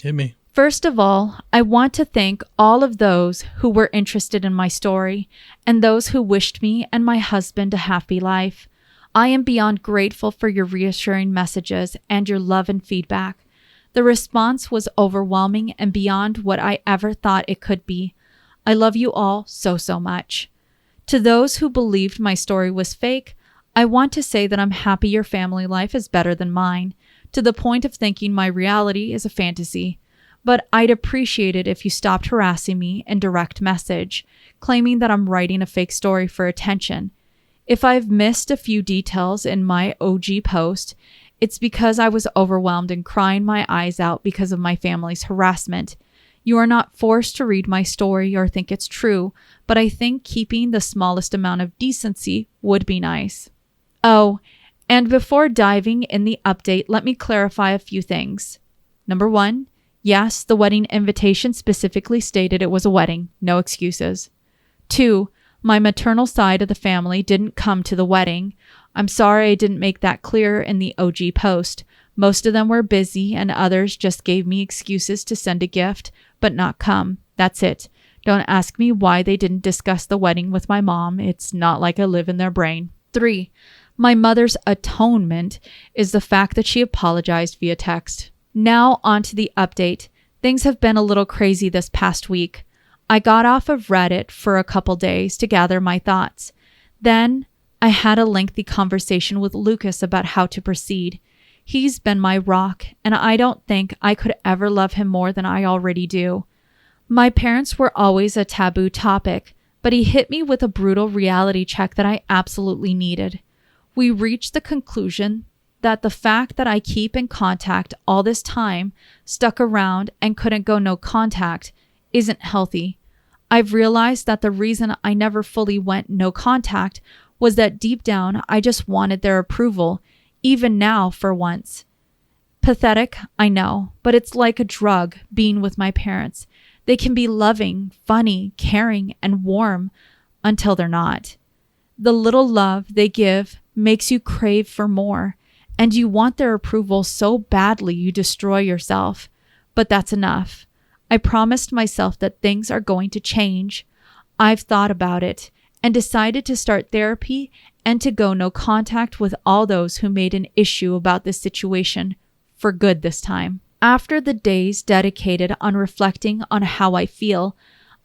Hit me. First of all, I want to thank all of those who were interested in my story and those who wished me and my husband a happy life. I am beyond grateful for your reassuring messages and your love and feedback. The response was overwhelming and beyond what I ever thought it could be. I love you all so much. To those who believed my story was fake, I want to say that I'm happy your family life is better than mine, to the point of thinking my reality is a fantasy. But I'd appreciate it if you stopped harassing me in direct message, claiming that I'm writing a fake story for attention. If I've missed a few details in my OG post, it's because I was overwhelmed and crying my eyes out because of my family's harassment. You are not forced to read my story or think it's true, but I think keeping the smallest amount of decency would be nice. Oh, and before diving in the update, let me clarify a few things. Number 1, yes, the wedding invitation specifically stated it was a wedding, no excuses. 2, my maternal side of the family didn't come to the wedding. I'm sorry I didn't make that clear in the OG post. Most of them were busy and others just gave me excuses to send a gift, but not come. That's it. Don't ask me why they didn't discuss the wedding with my mom. It's not like I live in their brain. 3, my mother's atonement is the fact that she apologized via text. Now on to the update. Things have been a little crazy this past week. I got off of Reddit for a couple days to gather my thoughts. Then I had a lengthy conversation with Lucas about how to proceed. He's been my rock, and I don't think I could ever love him more than I already do. My parents were always a taboo topic. but he hit me with a brutal reality check that I absolutely needed. We reached the conclusion that the fact that I keep in contact all this time, stuck around and couldn't go no contact, isn't healthy. I've realized that the reason I never fully went no contact was that deep down I just wanted their approval, even now for once. Pathetic, I know, but it's like a drug being with my parents. They can be loving, funny, caring, and warm until they're not. The little love they give makes you crave for more, and you want their approval so badly you destroy yourself. But that's enough. I promised myself that things are going to change. I've thought about it and decided to start therapy and to go no contact with all those who made an issue about this situation for good this time. After the days dedicated on reflecting on how I feel,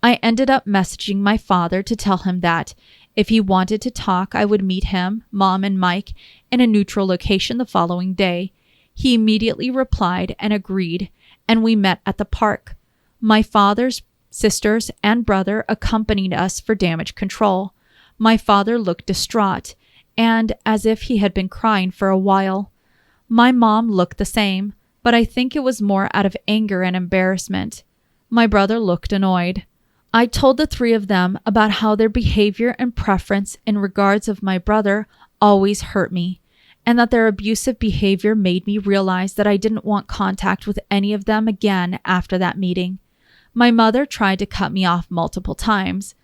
I ended up messaging my father to tell him that if he wanted to talk, I would meet him, Mom, and Mike in a neutral location the following day. He immediately replied and agreed, and we met at the park. My father's sisters and brother accompanied us for damage control. My father looked distraught and as if he had been crying for a while. My mom looked the same, but I think it was more out of anger and embarrassment. My brother looked annoyed. I told the three of them about how their behavior and preference in regards of my brother always hurt me, and that their abusive behavior made me realize that I didn't want contact with any of them again after that meeting. My mother tried to cut me off multiple times,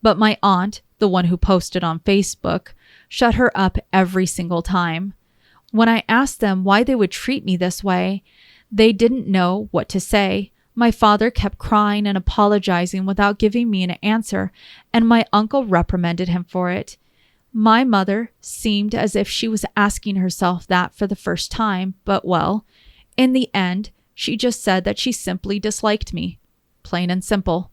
but my aunt, the one who posted on Facebook, shut her up every single time. When I asked them why they would treat me this way, they didn't know what to say. My father kept crying and apologizing without giving me an answer, and my uncle reprimanded him for it. My mother seemed as if she was asking herself that for the first time, but well, in the end, she just said that she simply disliked me. Plain and simple.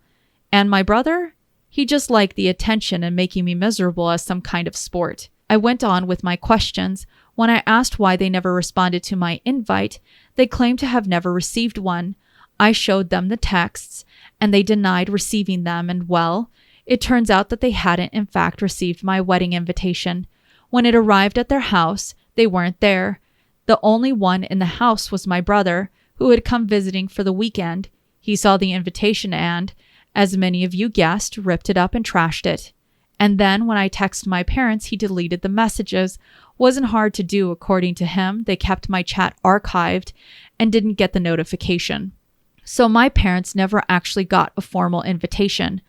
And my brother? He just liked the attention and making me miserable as some kind of sport. I went on with my questions. When I asked why they never responded to my invite, they claimed to have never received one. I showed them the texts, and they denied receiving them, and well, it turns out that they hadn't in fact received my wedding invitation. When it arrived at their house, they weren't there. The only one in the house was my brother, who had come visiting for the weekend. He saw the invitation and, as many of you guessed, ripped it up and trashed it. And then when I texted my parents, he deleted the messages. Wasn't hard to do, according to him. They kept my chat archived and didn't get the notification. So my parents never actually got a formal invitation.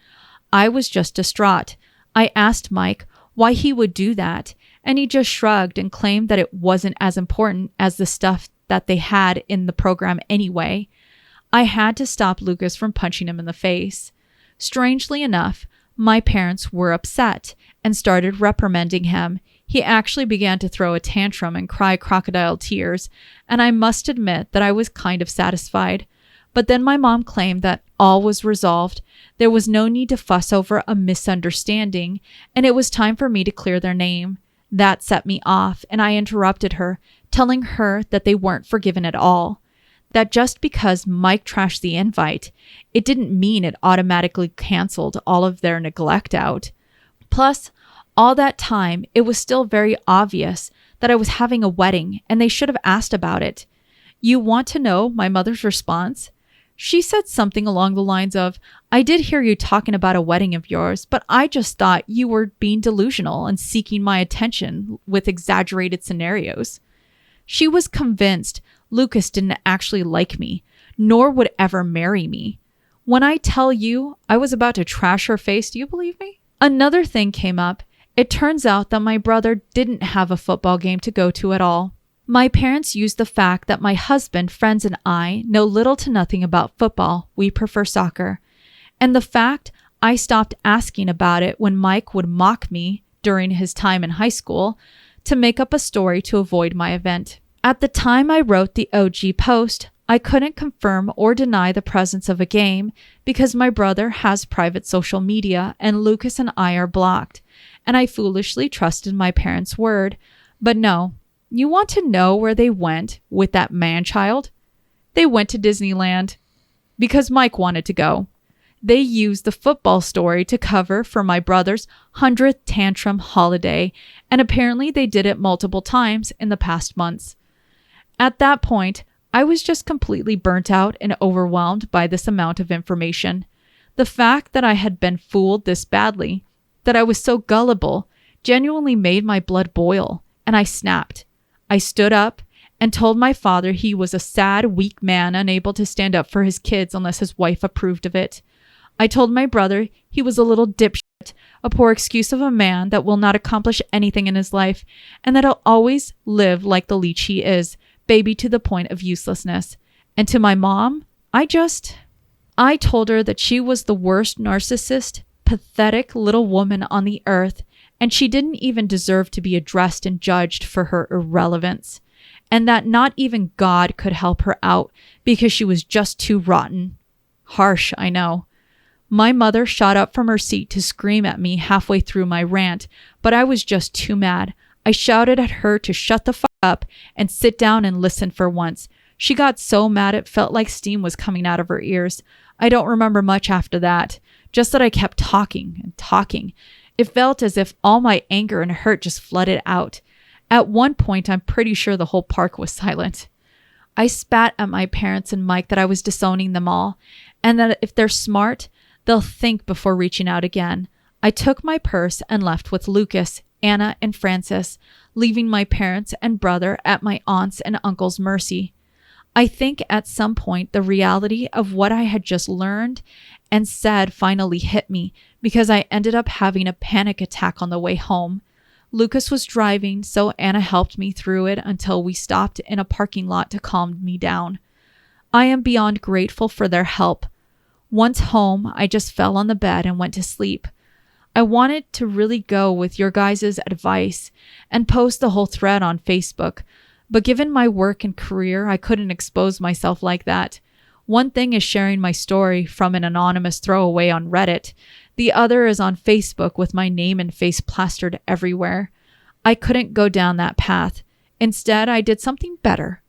I was just distraught. I asked Mike why he would do that, and he just shrugged and claimed that it wasn't as important as the stuff that they had in the program anyway. I had to stop Lucas from punching him in the face. Strangely enough, my parents were upset and started reprimanding him. He actually began to throw a tantrum and cry crocodile tears, and I must admit that I was kind of satisfied. But then my mom claimed that all was resolved. There was no need to fuss over a misunderstanding, and it was time for me to clear their name. That set me off, and I interrupted her, telling her that they weren't forgiven at all. That just because Mike trashed the invite, it didn't mean it automatically canceled all of their neglect out. Plus, all that time, it was still very obvious that I was having a wedding, and they should have asked about it. You want to know my mother's response? She said something along the lines of, I did hear you talking about a wedding of yours, but I just thought you were being delusional and seeking my attention with exaggerated scenarios. She was convinced Lucas didn't actually like me, nor would ever marry me. When I tell you I was about to trash her face, do you believe me? Another thing came up. It turns out that my brother didn't have a football game to go to at all. My parents used the fact that my husband, friends, and I know little to nothing about football. We prefer soccer. And the fact I stopped asking about it when Mike would mock me during his time in high school to make up a story to avoid my event. At the time I wrote the OG post, I couldn't confirm or deny the presence of a game because my brother has private social media and Lucas and I are blocked, and I foolishly trusted my parents' word. But no. You want to know where they went with that man-child? They went to Disneyland because Mike wanted to go. They used the football story to cover for my brother's 100th tantrum holiday, and apparently they did it multiple times in the past months. At that point, I was just completely burnt out and overwhelmed by this amount of information. The fact that I had been fooled this badly, that I was so gullible, genuinely made my blood boil, and I snapped. I stood up and told my father he was a sad, weak man unable to stand up for his kids unless his wife approved of it. I told my brother he was a little dipshit, a poor excuse of a man that will not accomplish anything in his life, and that he'll always live like the leech he is, baby to the point of uselessness. And to my mom, I told her that she was the worst narcissist, pathetic little woman on the earth, and she didn't even deserve to be addressed and judged for her irrelevance, and that not even God could help her out because she was just too rotten. Harsh, I know. My mother shot up from her seat to scream at me halfway through my rant, but I was just too mad. I shouted at her to shut the fuck up and sit down and listen for once. She got so mad it felt like steam was coming out of her ears. I don't remember much after that, just that I kept talking and talking. It felt as if all my anger and hurt just flooded out. At one point, I'm pretty sure the whole park was silent. I spat at my parents and Mike that I was disowning them all, and that if they're smart, they'll think before reaching out again. I took my purse and left with Lucas, Anna, and Francis, leaving my parents and brother at my aunt's and uncle's mercy. I think at some point the reality of what I had just learned and said finally hit me because I ended up having a panic attack on the way home. Lucas was driving, so Anna helped me through it until we stopped in a parking lot to calm me down. I am beyond grateful for their help. Once home, I just fell on the bed and went to sleep. I wanted to really go with your guys' advice and post the whole thread on Facebook, but given my work and career, I couldn't expose myself like that. One thing is sharing my story from an anonymous throwaway on Reddit. The other is on Facebook with my name and face plastered everywhere. I couldn't go down that path. Instead, I did something better.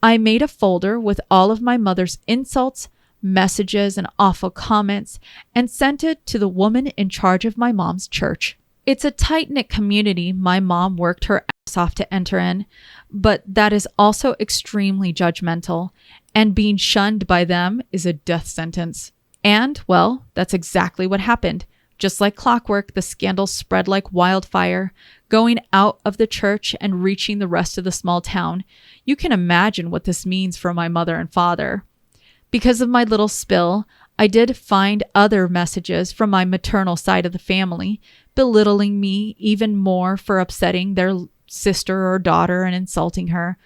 I made a folder with all of my mother's insults, messages, and awful comments, and sent it to the woman in charge of my mom's church. It's a tight-knit community my mom worked her ass off to enter in, but that is also extremely judgmental, and being shunned by them is a death sentence. And, well, that's exactly what happened. Just like clockwork, the scandal spread like wildfire, going out of the church and reaching the rest of the small town. You can imagine what this means for my mother and father. Because of my little spill, I did find other messages from my maternal side of the family, belittling me even more for upsetting their sister or daughter and insulting her.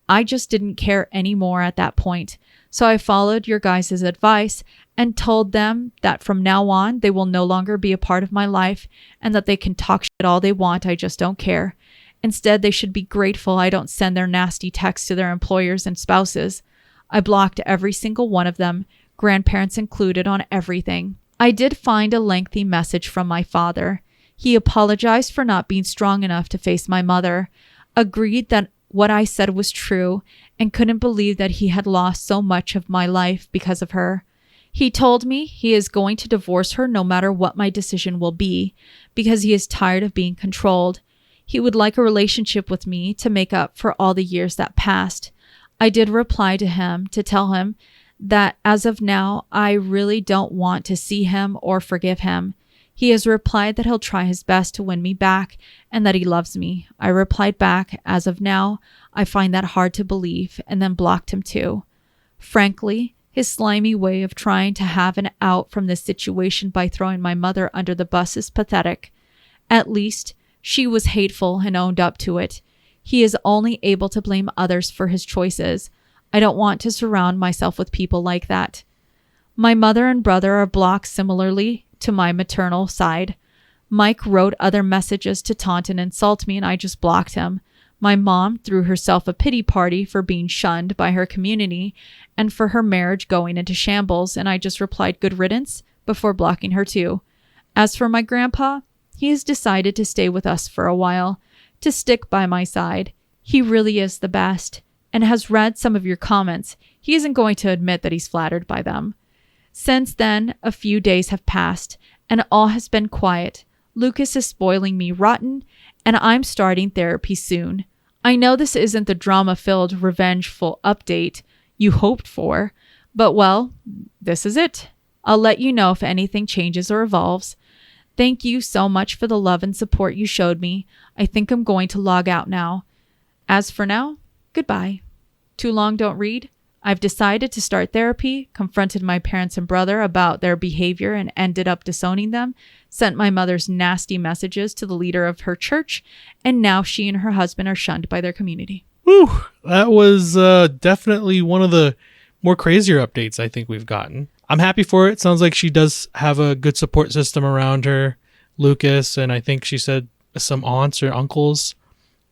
I just didn't care anymore at that point, so I followed your guys' advice and told them that from now on they will no longer be a part of my life and that they can talk shit all they want, I just don't care. Instead, they should be grateful I don't send their nasty texts to their employers and spouses. I blocked every single one of them, grandparents included, on everything. I did find a lengthy message from my father. He apologized for not being strong enough to face my mother, agreed that what I said was true, and couldn't believe that he had lost so much of my life because of her. He told me he is going to divorce her no matter what my decision will be, because he is tired of being controlled. He would like a relationship with me to make up for all the years that passed. I did reply to him to tell him that as of now, I really don't want to see him or forgive him. He has replied that he'll try his best to win me back and that he loves me. I replied back, as of now, I find that hard to believe, and then blocked him too. Frankly, his slimy way of trying to have an out from this situation by throwing my mother under the bus is pathetic. At least, she was hateful and owned up to it. He is only able to blame others for his choices. I don't want to surround myself with people like that. My mother and brother are blocked similarly to my maternal side. Mike wrote other messages to taunt and insult me, and I just blocked him. My mom threw herself a pity party for being shunned by her community and for her marriage going into shambles, and I just replied good riddance before blocking her too. As for my grandpa, he has decided to stay with us for a while, to stick by my side. He really is the best, and has read some of your comments. He isn't going to admit that he's flattered by them. Since then, a few days have passed, and all has been quiet. Lucas is spoiling me rotten, and I'm starting therapy soon. I know this isn't the drama-filled, revengeful update you hoped for, but well, this is it. I'll let you know if anything changes or evolves. Thank you so much for the love and support you showed me. I think I'm going to log out now. As for now, goodbye. Too long don't read. I've decided to start therapy, confronted my parents and brother about their behavior and ended up disowning them, sent my mother's nasty messages to the leader of her church, and now she and her husband are shunned by their community. Whew, that was definitely one of the more crazier updates I think we've gotten. I'm happy for it. Sounds like she does have a good support system around her, Lucas, and I think she said some aunts or uncles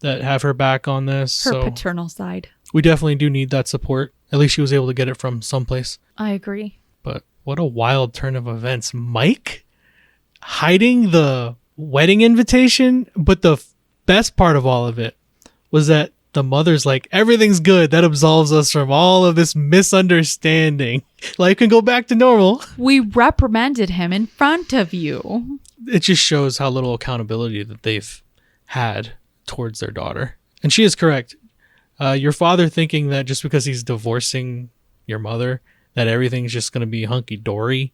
that have her back on this. Her paternal side. We definitely do need that support. At least she was able to get it from someplace. I agree. But what a wild turn of events. Mike hiding the wedding invitation, but the best part of all of it was that the mother's like, everything's good. That absolves us from all of this misunderstanding. Life can go back to normal. We reprimanded him in front of you. It just shows how little accountability that they've had towards their daughter. And she is correct. Your father thinking that just because he's divorcing your mother, that everything's just going to be hunky-dory,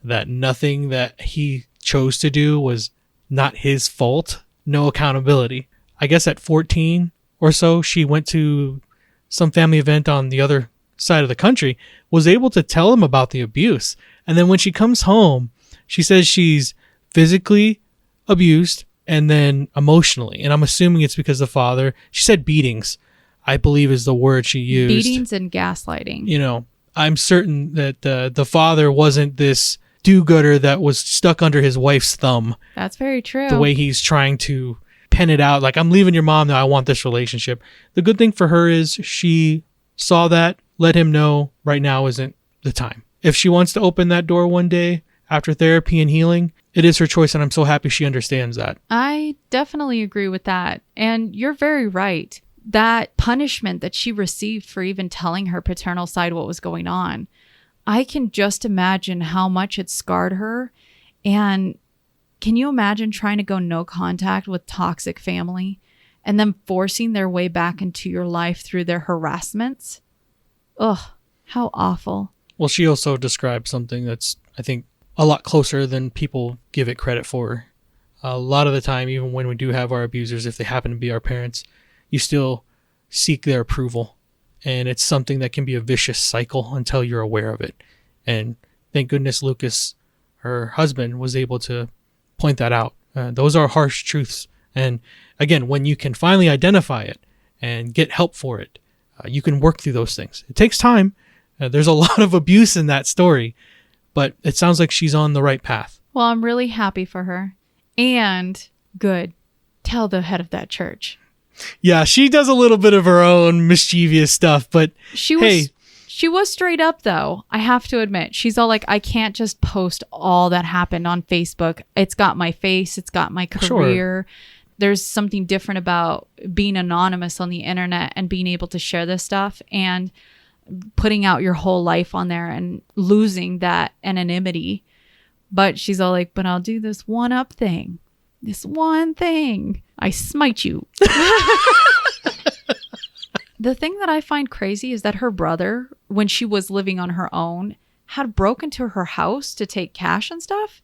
that nothing that he chose to do was not his fault, no accountability. I guess at 14 or so, she went to some family event on the other side of the country, was able to tell him about the abuse. And then when she comes home, she says she's physically abused and then emotionally. And I'm assuming it's because the father, she said beatings, I believe is the word she used. Beatings and gaslighting. You know, I'm certain that the father wasn't this do-gooder that was stuck under his wife's thumb. That's very true. The way he's trying to pen it out, like, I'm leaving your mom now, I want this relationship. The good thing for her is she saw that, let him know right now isn't the time. If she wants to open that door one day after therapy and healing, it is her choice, and I'm so happy she understands that. I definitely agree with that. And you're very right. That punishment that she received for even telling her paternal side what was going on, I can just imagine how much it scarred her. And can you imagine trying to go no contact with toxic family and then forcing their way back into your life through their harassments? Ugh, how awful. Well, she also described something that's, I think, a lot closer than people give it credit for. A lot of the time, even when we do have our abusers, if they happen to be our parents, you still seek their approval. And it's something that can be a vicious cycle until you're aware of it. And thank goodness Lucas, her husband, was able to point that out. Those are harsh truths. And again, when you can finally identify it and get help for it, you can work through those things. It takes time. There's a lot of abuse in that story, but it sounds like she's on the right path. Well, I'm really happy for her. And good. Tell the head of that church. Yeah, she does a little bit of her own mischievous stuff, but she was straight up, though. I have to admit, she's all like, I can't just post all that happened on Facebook. It's got my face. It's got my career. Sure. There's something different about being anonymous on the internet and being able to share this stuff and putting out your whole life on there and losing that anonymity. But she's all like, but I'll do this one up thing. This one thing. I smite you. The thing that I find crazy is that her brother, when she was living on her own, had broken into her house to take cash and stuff.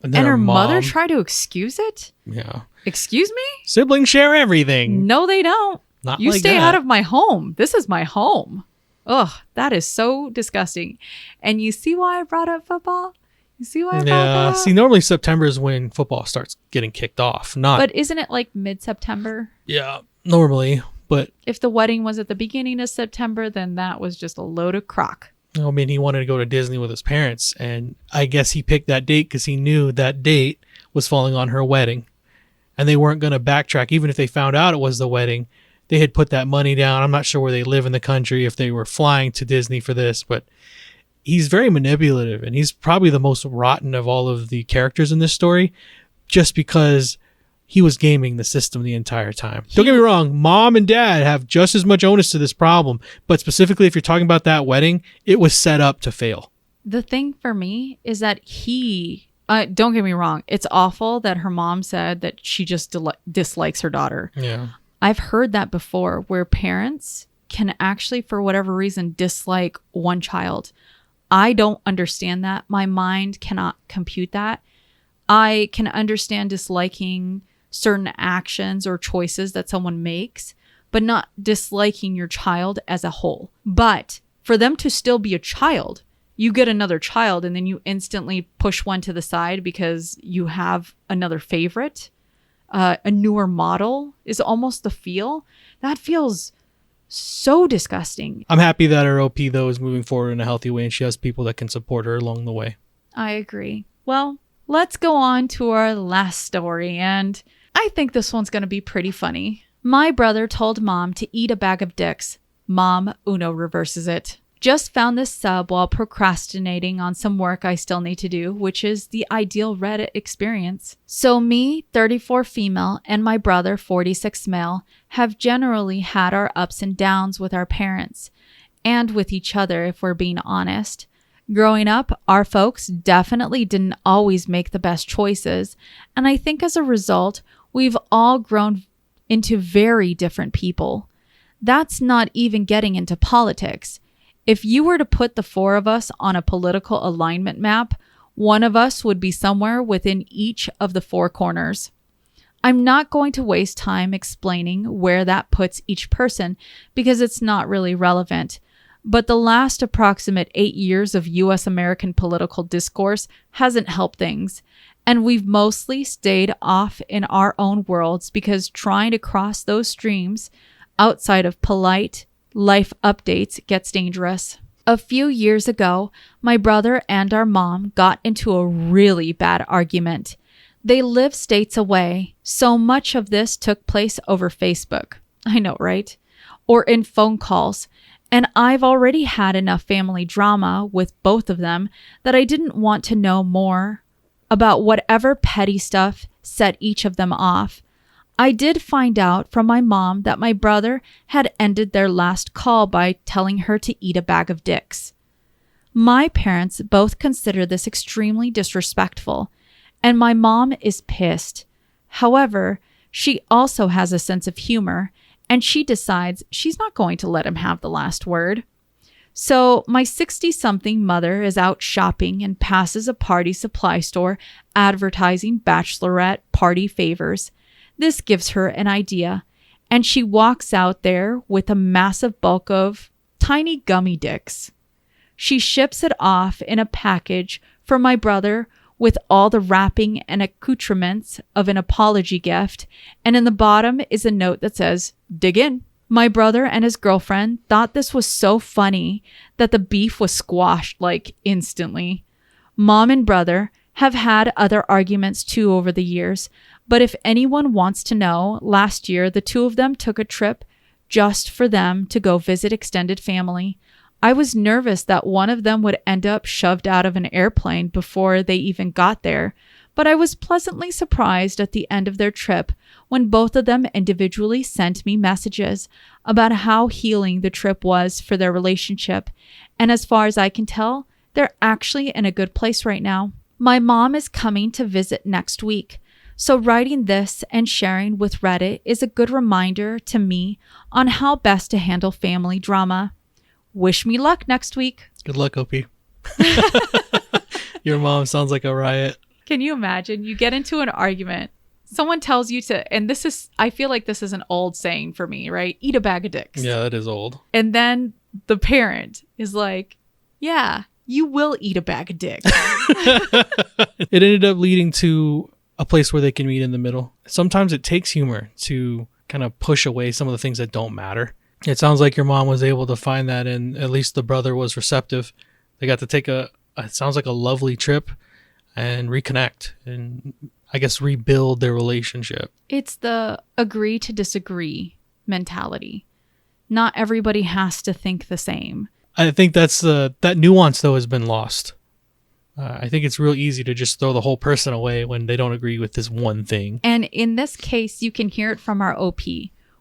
And her mother tried to excuse it? Yeah. Excuse me? Siblings share everything. No, they don't. Not you like stay that. out of my home. This is my home. Ugh, that is so disgusting. And you see why I brought up football? You see why I brought that up? See, normally September is when football starts getting kicked off. But isn't it like mid-September? Yeah, normally. But if the wedding was at the beginning of September, then that was just a load of crock. I mean, he wanted to go to Disney with his parents, and I guess he picked that date because he knew that date was falling on her wedding. And they weren't going to backtrack. Even if they found out it was the wedding, they had put that money down. I'm not sure where they live in the country, if they were flying to Disney for this, but he's very manipulative, and he's probably the most rotten of all of the characters in this story, just because he was gaming the system the entire time. Don't get me wrong, mom and dad have just as much onus to this problem, but specifically if you're talking about that wedding, it was set up to fail. The thing for me is that don't get me wrong, it's awful that her mom said that she just dislikes her daughter. Yeah. I've heard that before, where parents can actually, for whatever reason, dislike one child. I don't understand that. My mind cannot compute that. I can understand disliking certain actions or choices that someone makes, but not disliking your child as a whole. But for them to still be a child, you get another child and then you instantly push one to the side because you have another favorite. A newer model is almost the feel. That feels so disgusting. I'm happy that her OP, though, is moving forward in a healthy way and she has people that can support her along the way. I agree. Well, let's go on to our last story, and I think this one's going to be pretty funny. My brother told mom to eat a bag of dicks. Mom, Uno reverses it. Just found this sub while procrastinating on some work I still need to do, which is the ideal Reddit experience. So me, 34 female, and my brother, 46 male, have generally had our ups and downs with our parents, and with each other if we're being honest. Growing up, our folks definitely didn't always make the best choices, and I think as a result, we've all grown into very different people. That's not even getting into politics. If you were to put the four of us on a political alignment map, one of us would be somewhere within each of the four corners. I'm not going to waste time explaining where that puts each person because it's not really relevant. But the last approximate 8 years of U.S. American political discourse hasn't helped things. And we've mostly stayed off in our own worlds because trying to cross those streams outside of polite life updates gets dangerous. A few years ago, my brother and our mom got into a really bad argument. They live states away, so much of this took place over Facebook. I know, right? Or in phone calls. And I've already had enough family drama with both of them that I didn't want to know more about whatever petty stuff set each of them off. I did find out from my mom that my brother had ended their last call by telling her to eat a bag of dicks. My parents both consider this extremely disrespectful, and my mom is pissed. However, she also has a sense of humor, and she decides she's not going to let him have the last word. So my 60-something mother is out shopping and passes a party supply store advertising bachelorette party favors. This gives her an idea, and she walks out there with a massive bulk of tiny gummy dicks. She ships it off in a package for my brother with all the wrapping and accoutrements of an apology gift, and in the bottom is a note that says, "Dig in." My brother and his girlfriend thought this was so funny that the beef was squashed instantly. Mom and brother have had other arguments too over the years, but if anyone wants to know, last year the two of them took a trip just for them to go visit extended family. I was nervous that one of them would end up shoved out of an airplane before they even got there, but I was pleasantly surprised at the end of their trip when both of them individually sent me messages about how healing the trip was for their relationship, and as far as I can tell, they're actually in a good place right now. My mom is coming to visit next week, so writing this and sharing with Reddit is a good reminder to me on how best to handle family drama. Wish me luck next week. Good luck, OP. Your mom sounds like a riot. Can you imagine? You get into an argument. Someone tells you to, and I feel like this is an old saying for me, right? Eat a bag of dicks. Yeah, that is old. And then the parent is like, yeah, you will eat a bag of dicks. It ended up leading to a place where they can meet in the middle. Sometimes it takes humor to kind of push away some of the things that don't matter. It sounds like your mom was able to find that, and at least the brother was receptive. They got to take it sounds like a lovely trip and reconnect and I guess rebuild their relationship. It's the agree to disagree mentality. Not everybody has to think the same. I think that nuance though has been lost. I think it's real easy to just throw the whole person away when they don't agree with this one thing. And in this case, you can hear it from our OP,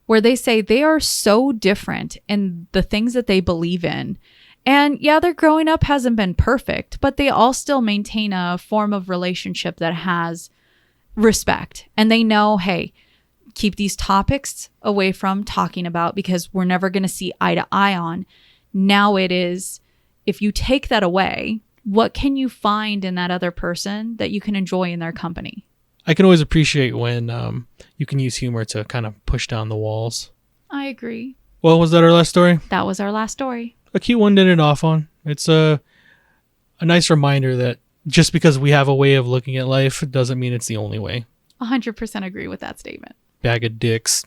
where they say they are so different in the things that they believe in And yeah, their growing up hasn't been perfect, but they all still maintain a form of relationship that has respect. And they know, hey, keep these topics away from talking about because we're never going to see eye to eye on. Now it is, if you take that away, what can you find in that other person that you can enjoy in their company? I can always appreciate when you can use humor to kind of push down the walls. I agree. Well, was that our last story? That was our last story. A cute one to end it off on. It's a nice reminder that just because we have a way of looking at life doesn't mean it's the only way. 100% agree with that statement. Bag of dicks.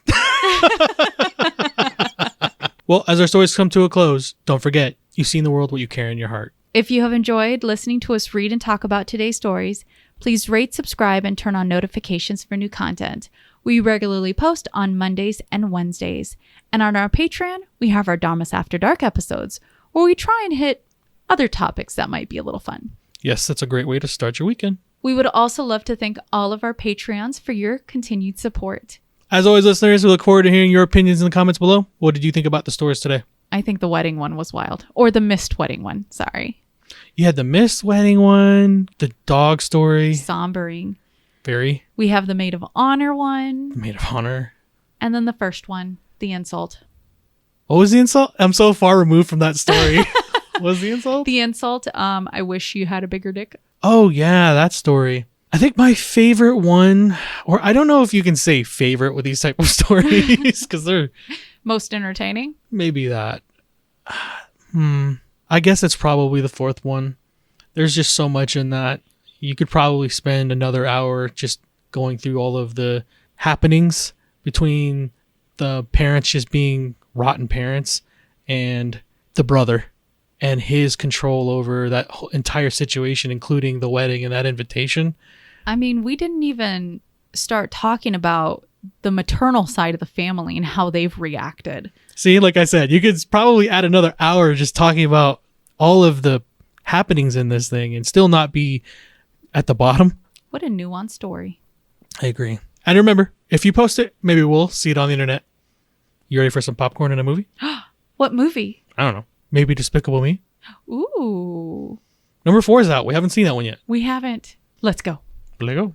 Well, as our stories come to a close, don't forget, you see in the world what you carry in your heart. If you have enjoyed listening to us read and talk about today's stories, please rate, subscribe, and turn on notifications for new content. We regularly post on Mondays and Wednesdays. And on our Patreon, we have our Dharmas After Dark episodes, where we try and hit other topics that might be a little fun. Yes, that's a great way to start your weekend. We would also love to thank all of our Patreons for your continued support. As always, listeners, we look forward to hearing your opinions in the comments below. What did you think about the stories today? I think the wedding one was wild. Or the missed wedding one, sorry. You had the missed wedding one, the dog story. Sombering. Very. We have the maid of honor one. Maid of honor. And then the first one, the insult. What was the insult? I'm so far removed from that story. What was the insult? The insult, I wish you had a bigger dick. Oh, yeah, that story. I think my favorite one, or I don't know if you can say favorite with these type of stories, because they're... Most entertaining? Maybe that. I guess it's probably the fourth one. There's just so much in that. You could probably spend another hour just going through all of the happenings between the parents just being rotten parents and the brother and his control over that whole entire situation, including the wedding and that invitation. I mean, we didn't even start talking about the maternal side of the family and how they've reacted. See, like I said, you could probably add another hour just talking about all of the happenings in this thing and still not be at the bottom. What a nuanced story. I agree. And remember, if you post it, maybe we'll see it on the internet. You ready for some popcorn and a movie? What movie? I don't know. Maybe Despicable Me? Ooh. Number 4 is out. We haven't seen that one yet. We haven't. Let's go. Let's go.